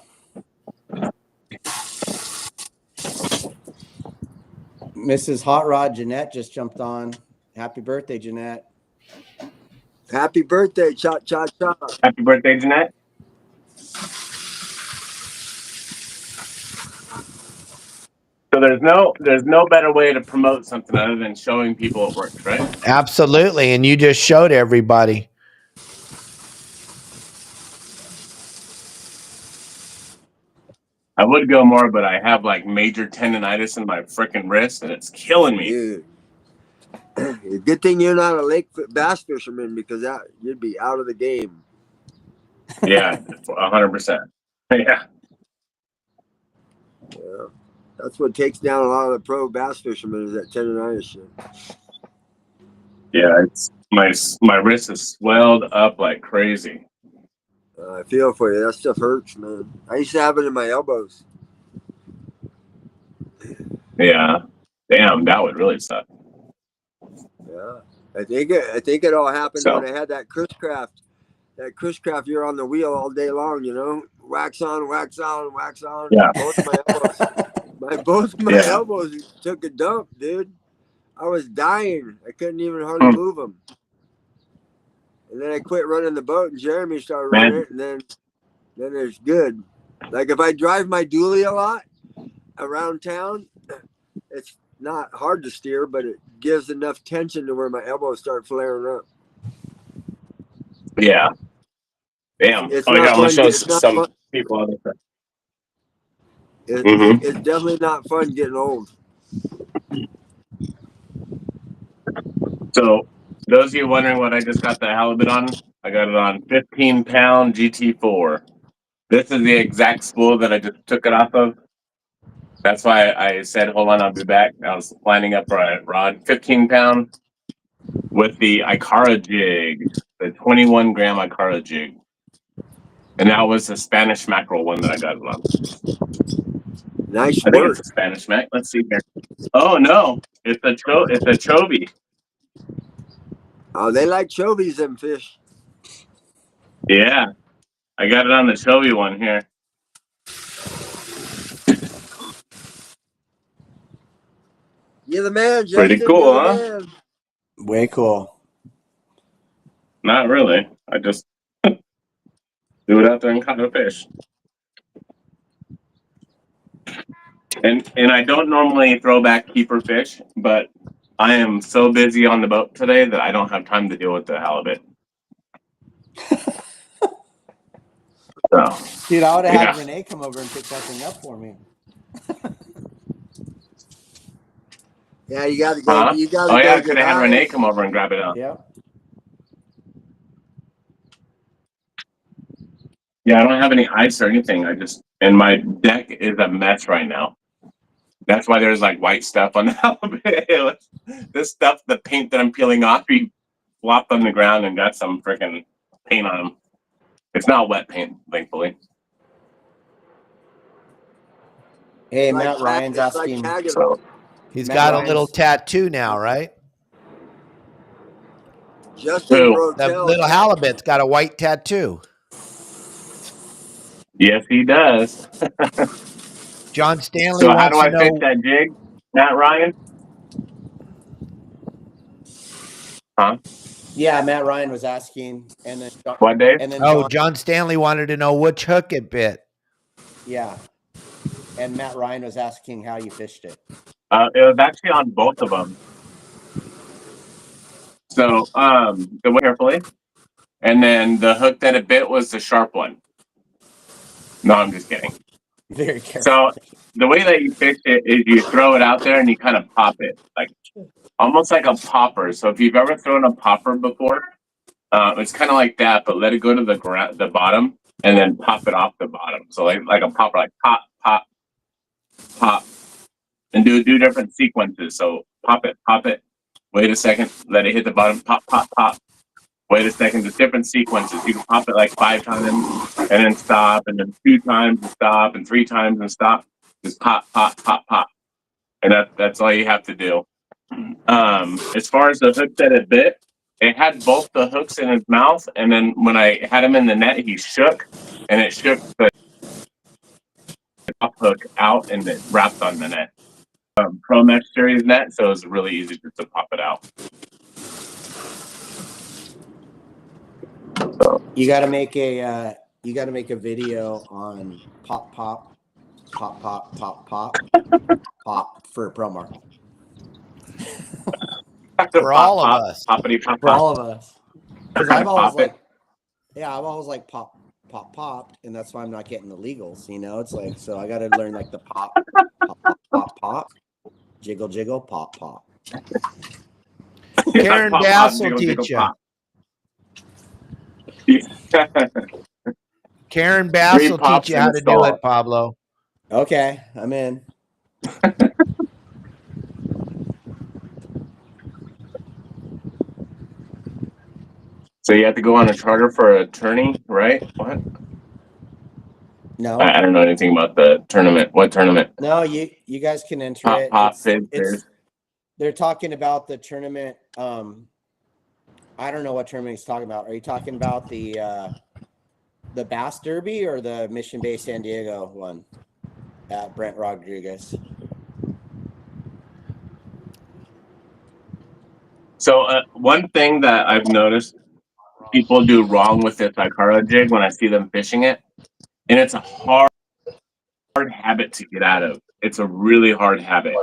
Mrs. Hot Rod Jeanette just jumped on. Happy birthday, Jeanette. Happy birthday, cha cha cha. Happy birthday, Jeanette. So there's no better way to promote something other than showing people it works, right? Absolutely. And you just showed everybody. I would go more, but I have like major tendonitis in my freaking wrist, and it's killing me. Dude. Good thing you're not a lake bass fisherman, because you'd be out of the game. Yeah, 100%. Yeah. Yeah. That's what takes down a lot of the pro bass fishermen, is that tendonitis shit. Yeah, it's my wrist is swelled up like crazy. I feel for you. That stuff hurts, man. I used to have it in my elbows. Yeah. Damn, that would really suck. Yeah. I think it all happened So. when I had that Chris-Craft. That Chris-Craft, you're on the wheel all day long, you know? Wax on, wax on, wax on. Yeah. Both of my elbows took a dump, dude. I was dying. I couldn't even hardly move them. And then I quit running the boat, and Jeremy started running it, and then it's good. Like if I drive my dually a lot around town, it's not hard to steer, but it gives enough tension to where my elbows start flaring up. Yeah. Damn. It's I'm not gonna show it's not some fun. people on this. It's definitely not fun getting old. So, those of you wondering what I just got the halibut on, I got it on 15-pound GT4. This is the exact spool that I just took it off of. That's why I said, hold on, I'll be back. I was lining up for a rod, 15-pound, with the Icara jig, the 21-gram Icara jig. And that was the Spanish mackerel one that I got it on. Nice I think work. it's a Spanish mac. Let's see here. Oh, no. It's a chovy. Oh, they like chovies, them fish. Yeah. I got it on the chovy one here. You're the man, Justin. Pretty cool, You're the huh? man. Way cool. Not really. I just do it out there and caught a fish. And I don't normally throw back keeper fish, but I am so busy on the boat today that I don't have time to deal with the halibut. So, Dude, I would have had Renee come over and pick that thing up for me. Yeah, you got to go. Huh? You got to Oh, go. yeah, I could have had Renee come over and grab it up. Yeah. Yeah, I don't have any ice or anything. And my deck is a mess right now. That's why there's like white stuff on the halibut. This stuff, the paint that I'm peeling off, he flopped on the ground and got some freaking paint on him. It's not wet paint, thankfully. Hey, Matt Ryan's asking. So, He's got a little tattoo now, right? Justin The little halibut's got a white tattoo. yes, he does. John Stanley So how wants do I to fish know. that jig, Matt Ryan? Huh? Yeah, Matt Ryan was asking, and then What, Dave? And then John Stanley wanted to know which hook it bit. Yeah, and Matt Ryan was asking how you fished it. It was actually on both of them. So, the way carefully, and then the hook that it bit was the sharp one. No, I'm just kidding. Very careful. So the way that you fish it is you throw it out there and you kind of pop it, like almost like a popper. So if you've ever thrown a popper before, it's kind of like that, but let it go to the bottom and then pop it off the bottom. So like a popper, like pop, pop, pop, and do different sequences. So pop it, wait a second, let it hit the bottom, pop, pop, pop. Wait a second, there's different sequences. You can pop it like 5 times and then stop, and then 2 times and stop, and 3 times and stop. Just pop, pop, pop, pop. and that's all you have to do. As far as the hook that it bit, it had both the hooks in his mouth, and then when I had him in the net, he shook, and it shook the top hook out, and it wrapped on the net. Pro Mesh series net, so it was really easy just to pop it out. So. You got to make a video on pop for Promar. For all of us. Poppity pop, For all of us. Because I've always Pop it. I've always like pop, and that's why I'm not getting the legals. You know, it's like, so I got to learn like the pop, jiggle, jiggle, pop. Karen Bass will teach you. Karen Bass will teach you how to do it, Pablo. Okay, I'm in. So you have to go on a charter for an attorney, right? What? No, I don't know anything about the tournament. What tournament? No, you guys can enter it. It's they're talking about the tournament. I don't know what tournament he's talking about. Are you talking about the Bass Derby or the Mission Bay San Diego one at Brent Rodriguez? So one thing that I've noticed people do wrong with this Ikara jig when I see them fishing it, and it's a hard habit to get out of. It's a really hard habit.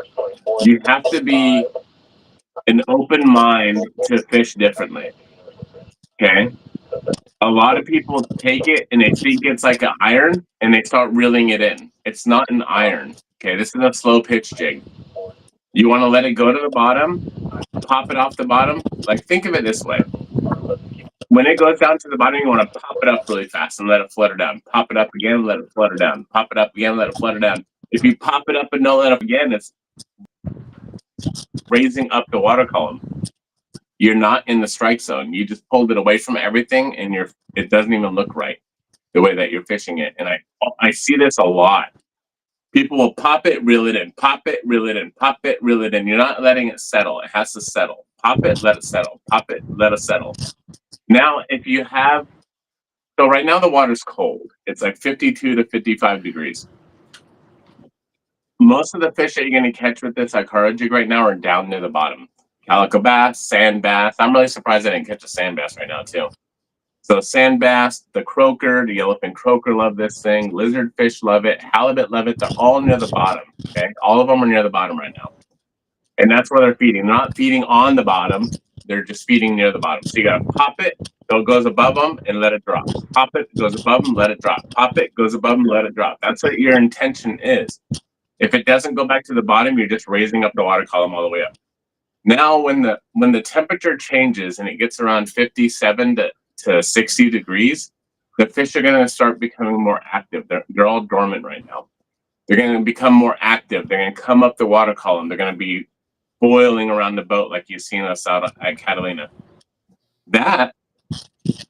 You have to be an open mind to fish differently. Okay? A lot of people take it and they think it's like an iron and they start reeling it in. It's not an iron. Okay, this is a slow pitch jig. You want to let it go to the bottom, pop it off the bottom. Like, think of it this way. When it goes down to the bottom, you want to pop it up really fast and let it flutter down. Pop it up again, let it flutter down. Pop it up again, let it flutter down. If you pop it up and don't let it up again, it's raising up the water column. You're not in the strike zone. You just pulled it away from everything, and it doesn't even look right the way that you're fishing it. And I see this a lot. People will pop it, reel it in, pop it, reel it in, pop it, reel it in. You're not letting it settle. It has to settle. Pop it, let it settle. Pop it, let it settle. Now, so right now the water's cold. It's like 52 to 55 degrees. Most of the fish that you're going to catch with this Ikara jig right now are down near the bottom. Calico bass, sand bass. I'm really surprised I didn't catch a sand bass right now too. So sand bass, the croaker, the yellowfin croaker love this thing. Lizard fish love it. Halibut love it. They're all near the bottom. Okay, all of them are near the bottom right now, and that's where they're feeding. They're not feeding on the bottom. They're just feeding near the bottom. So you gotta pop it so it goes above them and let it drop. Pop it, goes above them, let it drop. Pop it, goes above them, let it drop. That's what your intention is. If it doesn't go back to the bottom, you're just raising up the water column all the way up. Now, when the temperature changes and it gets around 57 to 60 degrees, the fish are going to start becoming more active. They're all dormant right now. They're going to become more active. They're going to come up the water column. They're going to be boiling around the boat like you've seen us out at Catalina.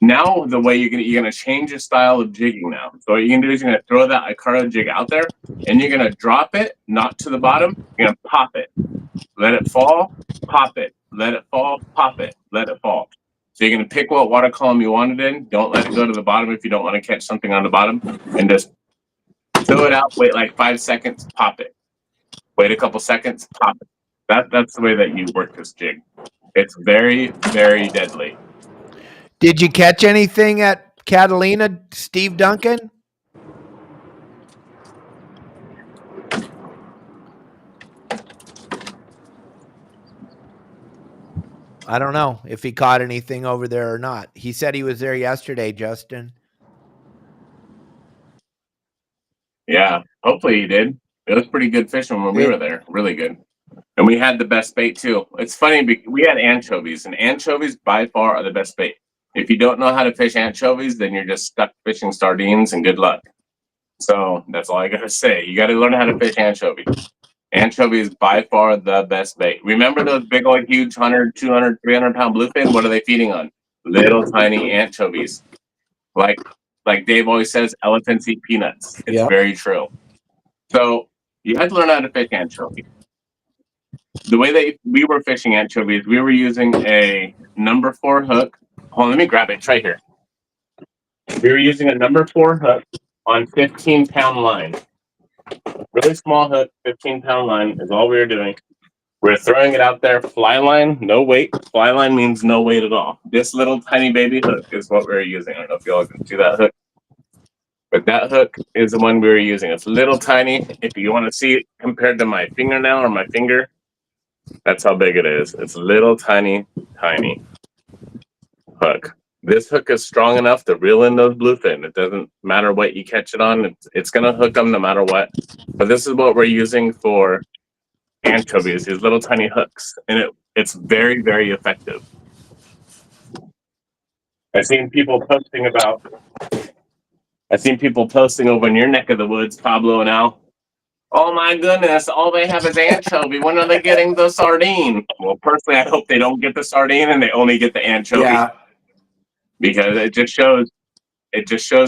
Now the way you're gonna change your style of jigging now. So what you're gonna do is you're gonna throw that Ikara jig out there, and you're gonna drop it, not to the bottom. You're gonna pop it, let it fall, pop it, let it fall, pop it, let it fall. So you're gonna pick what water column you want it in. Don't let it go to the bottom if you don't want to catch something on the bottom, and just throw it out. Wait like 5 seconds, pop it. Wait a couple seconds, pop it. That's the way that you work this jig. It's very, very deadly. Did you catch anything at Catalina, Steve Duncan? I don't know if he caught anything over there or not. He said he was there yesterday, Justin. Yeah, hopefully he did. It was pretty good fishing when we were there. Really good. And we had the best bait too. It's funny because we had anchovies, and anchovies by far are the best bait. If you don't know how to fish anchovies, then you're just stuck fishing sardines, and good luck. So that's all I gotta say. You gotta learn how to fish anchovies. Anchovies by far the best bait. Remember those big old huge 100, 200, 300 pound bluefin? What are they feeding on? Little tiny anchovies. Like Dave always says, elephants eat peanuts. It's very true. So you have to learn how to fish anchovies. the way that we were fishing anchovies, we were using a number 4 hook. Hold on, let me grab it. It's right here. We were using a number 4 hook on 15-pound line. Really small hook, 15-pound line is all we were doing. We're throwing it out there. Fly line, no weight. Fly line means no weight at all. This little tiny baby hook is what we were using. I don't know if y'all can see that hook. But that hook is the one we were using. It's little tiny. If you want to see it compared to my fingernail or my finger, that's how big it is. It's little tiny hook. This hook is strong enough to reel in those bluefin. It doesn't matter what you catch it on. It's going to hook them no matter what. But this is what we're using for anchovies, these little tiny hooks. And it's very, very effective. I've seen people posting over in your neck of the woods, Pablo and Al. Oh my goodness, all they have is anchovy. When are they getting the sardine? Well, personally, I hope they don't get the sardine and they only get the anchovy. Yeah. Because it just shows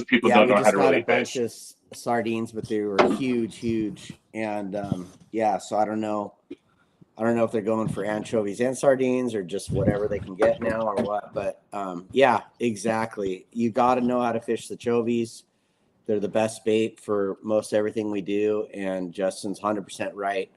people don't know how to really we just got a bunch of sardines, but they were huge. And so I don't know if they're going for anchovies and sardines or just whatever they can get now or what. But yeah, exactly. You got to know how to fish the chovies. They're the best bait for most everything we do. And Justin's 100% right.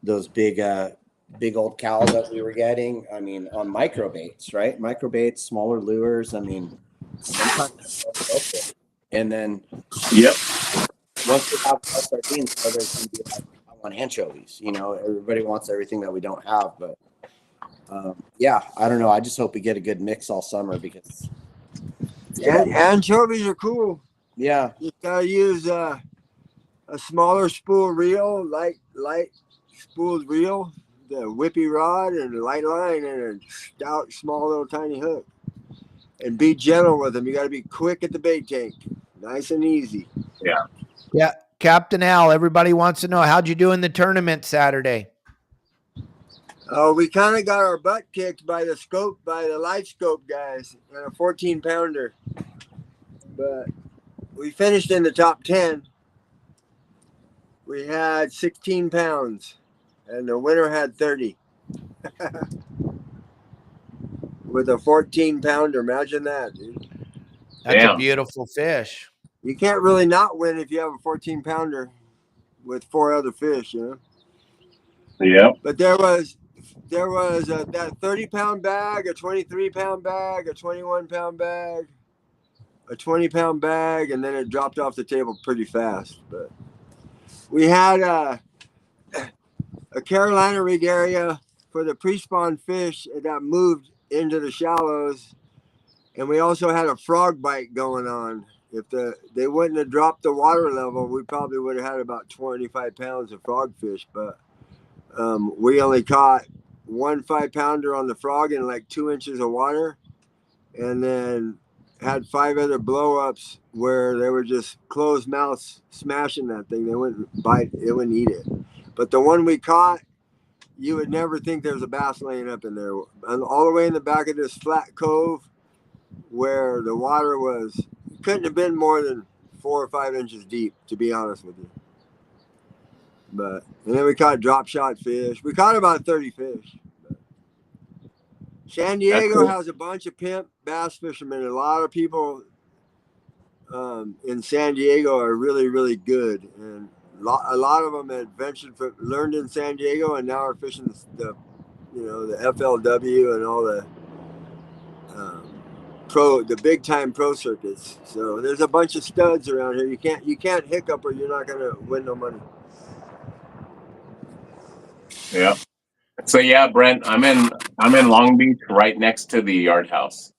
Those big old cows that we were getting, I mean, on micro baits, right? Micro baits, smaller lures. I mean, sometimes okay. And then once we have sardines, others can be like, I want anchovies. You know, everybody wants everything that we don't have. But yeah, I don't know. I just hope we get a good mix all summer because anchovies are cool. Yeah, you gotta use a smaller spool reel, light spooled reel, the whippy rod and a light line and a stout, small little tiny hook. And be gentle with them. You got to be quick at the bait tank, nice and easy. Yeah, Captain Al. Everybody wants to know, how'd you do in the tournament Saturday? Oh, we kind of got our butt kicked by the light scope guys, and a 14-pounder. But we finished in the top 10. We had 16 pounds, and the winner had 30. With a 14-pounder. Imagine that, dude. That's a beautiful fish. You can't really not win if you have a 14-pounder with 4 other fish, you know? Yeah. But there was that 30-pound bag, a 23-pound bag, a 21-pound bag, a 20-pound bag, and then it dropped off the table pretty fast. But we had a Carolina rig area for the pre-spawn fish that moved into the shallows, and we also had a frog bite going on. If they wouldn't have dropped the water level, we probably would have had about 25 pounds of frogfish. But we only caught 1 5-pounder on the frog in like 2 inches of water, and then had 5 other blow-ups where they were just closed mouths smashing that thing. They wouldn't bite, they wouldn't eat it. But the one we caught, you would never think there's a bass laying up in there. And all the way in the back of this flat cove where the water couldn't have been more than 4 or 5 inches deep, to be honest with you. And then we caught drop shot fish. We caught about 30 fish. San Diego has a bunch of pimp bass fishermen. A lot of people in San Diego are really, really good. And a lot of them had learned in San Diego and now are fishing the FLW and all the big time pro circuits. So there's a bunch of studs around here. You can't hiccup or you're not gonna win no money. Yeah. So yeah, Brent, I'm in Long Beach, right next to the yard house.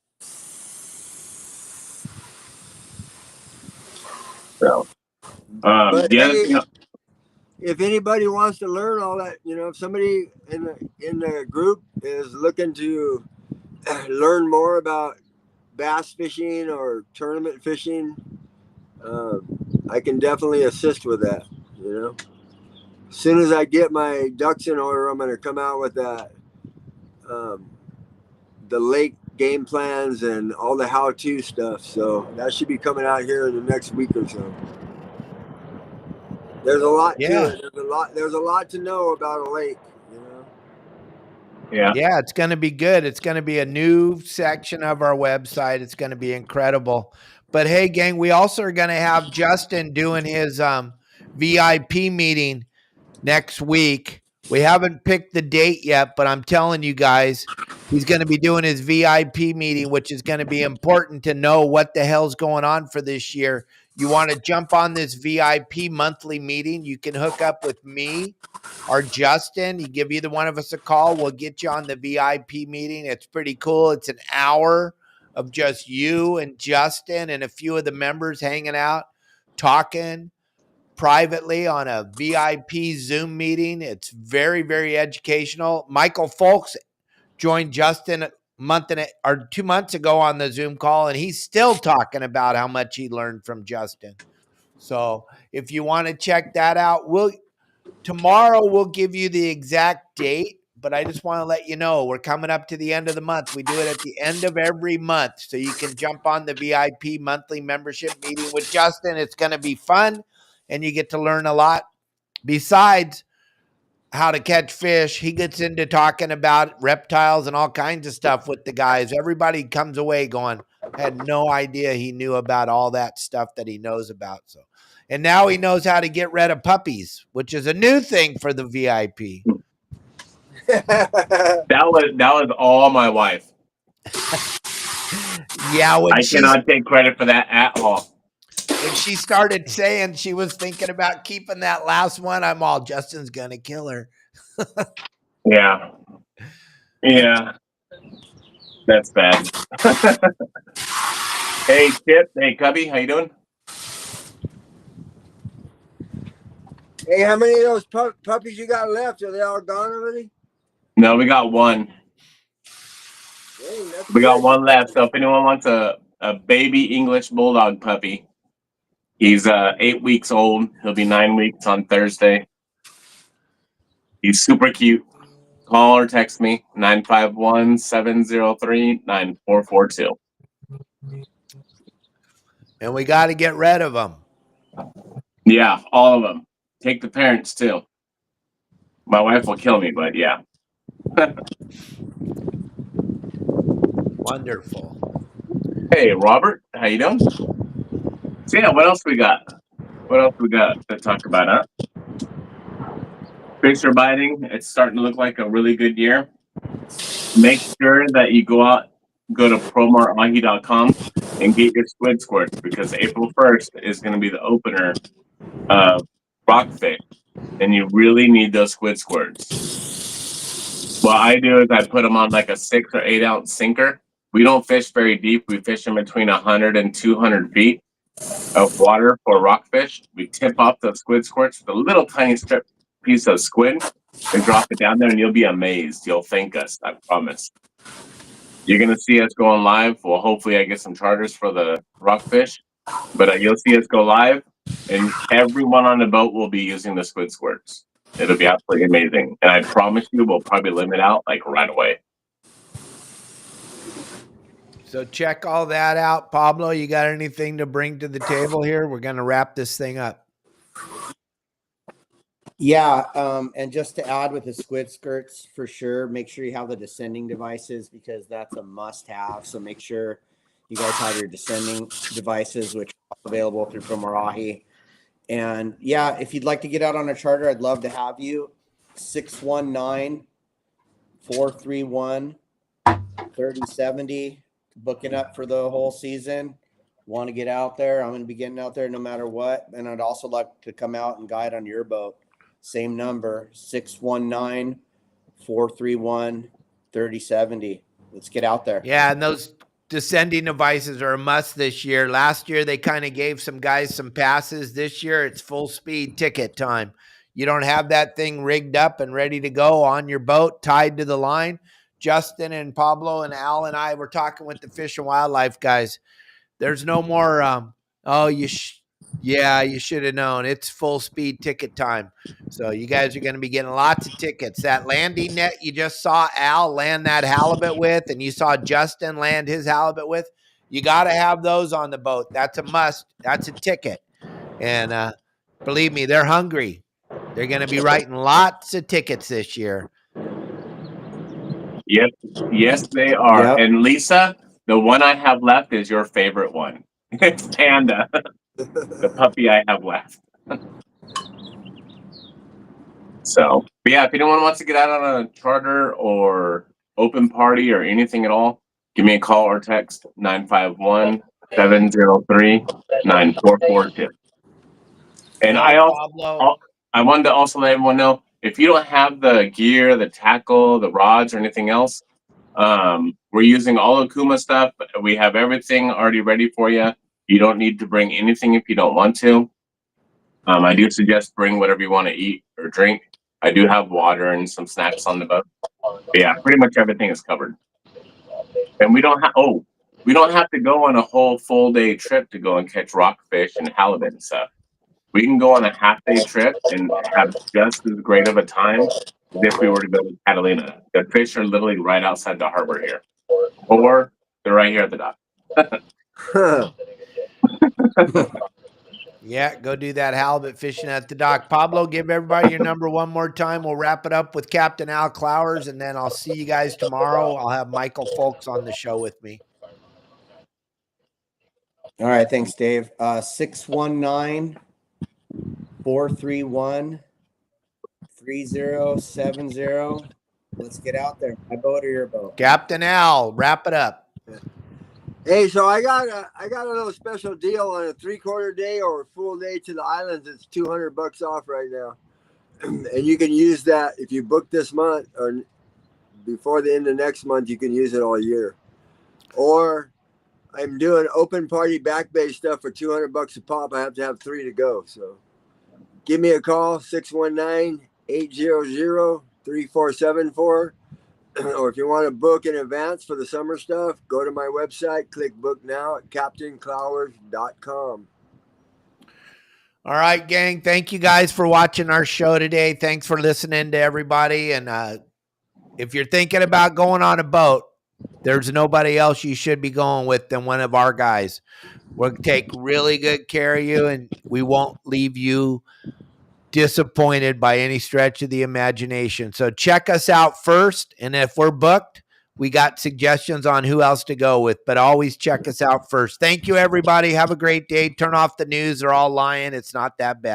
So, but hey, if anybody wants to learn all that, if somebody in the group is looking to learn more about bass fishing or tournament fishing, I can definitely assist with that. As soon as I get my ducks in order, I'm going to come out with that, the lake game plans and all the how-to stuff. So that should be coming out here in the next week or so. There's a lot to it. There's a lot to know about a lake, Yeah. Yeah, it's going to be good. It's going to be a new section of our website. It's going to be incredible. But hey, gang, we also are going to have Justin doing his VIP meeting next week. We haven't picked the date yet, but I'm telling you guys, he's going to be doing his VIP meeting, which is going to be important to know what the hell's going on for this year. You want to jump on this VIP monthly meeting, you can hook up with me or Justin. You give either one of us a call. We'll get you on the VIP meeting. It's pretty cool. It's an hour of just you and Justin and a few of the members hanging out, talking privately on a VIP Zoom meeting. It's very, very educational. Michael Folks joined Justin a month or 2 months ago on the Zoom call, and he's still talking about how much he learned from Justin. So if you want to check that out, tomorrow we'll give you the exact date, but I just want to let you know we're coming up to the end of the month. We do it at the end of every month, so you can jump on the VIP monthly membership meeting with Justin. It's going to be fun, and you get to learn a lot. Besides how to catch fish, he gets into talking about reptiles and all kinds of stuff with the guys. Everybody comes away going, I had no idea he knew about all that stuff that he knows about. So, and now he knows how to get rid of puppies, which is a new thing for the VIP. That was all my wife. Yeah, I cannot take credit for that at all. When she started saying she was thinking about keeping that last one, I'm all, Justin's gonna kill her. Yeah. Yeah. That's bad. Hey, Chip. Hey, Cubby. How you doing? Hey, how many of those puppies you got left? Are they all gone already? No, we got one. Dang, We got one left. So if anyone wants a baby English Bulldog puppy, he's 8 weeks old. He'll be 9 weeks on Thursday. He's super cute. Call or text me, 951-703-9442. And we got to get rid of them. Yeah, all of them. Take the parents too. My wife will kill me, but yeah. Wonderful. Hey, Robert, how you doing? So yeah, what else we got? What else we got to talk about, huh? Fish are biting. It's starting to look like a really good year. Make sure that you go to promarahi.com and get your squid squirts, because April 1st is going to be the opener of rockfish, and you really need those squid squirts. What I do is I put them on like a 6 or 8 ounce sinker. We don't fish very deep. We fish in between 100 and 200 feet of water for rockfish. We tip off the squid squirts with a little tiny piece of squid and drop it down there, and you'll be amazed. You'll thank us, I promise. You're going to see us going live. Well, hopefully I get some charters for the rockfish, but you'll see us go live, and everyone on the boat will be using the squid squirts. It'll be absolutely amazing. And I promise you, we'll probably limit out like right away. So check all that out. Pablo, you got anything to bring to the table here? We're going to wrap this thing up. Yeah, and just to add with the squid skirts, for sure, make sure you have the descending devices, because that's a must-have. So make sure you guys have your descending devices, which are available through Promar Ahi. And yeah, if you'd like to get out on a charter, I'd love to have you. 619-431-3070. Booking up for the whole season. Want to get out there? I'm going to be getting out there no matter what. And I'd also like to come out and guide on your boat. Same number, 619-431-3070. Let's get out there. Yeah, and those descending devices are a must this year. Last year, they kind of gave some guys some passes. This year, it's full speed ticket time. You don't have that thing rigged up and ready to go on your boat, tied to the line. Justin and Pablo and Al and I were talking with the Fish and Wildlife guys. There's no more, you should have known. It's full speed ticket time. So you guys are going to be getting lots of tickets. That landing net you just saw Al land that halibut with, and you saw Justin land his halibut with, you got to have those on the boat. That's a must. That's a ticket. And believe me, they're hungry. They're going to be writing lots of tickets this year. Yes, they are. Yep. And Lisa, the one I have left is your favorite one. It's Panda, the puppy I have left. So, but yeah, if anyone wants to get out on a charter or open party or anything at all, give me a call or text 951-703-9442. And Go, Pablo. I wanted to also let everyone know, if you don't have the gear, the tackle, the rods, or anything else, we're using all Okuma stuff. We have everything already ready for you. You don't need to bring anything if you don't want to. I do suggest bring whatever you want to eat or drink. I do have water and some snacks on the boat. But yeah, pretty much everything is covered. And we don't have to go on a whole full day trip to go and catch rockfish and halibut and stuff. We can go on a half day trip and have just as great of a time as if we were to go to Catalina. The fish are literally right outside the harbor here, or they're right here at the dock. Yeah, go do that halibut fishing at the dock. Pablo, give everybody your number one more time. We'll wrap it up with Captain Al Clowers, and then I'll see you guys tomorrow. I'll have Michael Folks on the show with me. All right. Thanks, Dave. 619-431-3070. Let's get out there. My boat or your boat? Captain Al, wrap it up. Hey, so I got a little special deal on a 3/4 day or a full day to the islands. It's $200 off right now, and you can use that if you book this month or before the end of next month. You can use it all year. Or I'm doing open party back bay stuff for $200 a pop. I have to have 3 to go. So give me a call, 619-800-3474. Or if you want to book in advance for the summer stuff, go to my website, click book now at captainclowers.com. All right, gang. Thank you guys for watching our show today. Thanks for listening to everybody. And if you're thinking about going on a boat, there's nobody else you should be going with than one of our guys. We'll take really good care of you, and we won't leave you disappointed by any stretch of the imagination. So check us out first, and if we're booked, we got suggestions on who else to go with, but always check us out first. Thank you, everybody. Have a great day. Turn off the news. They're all lying. It's not that bad.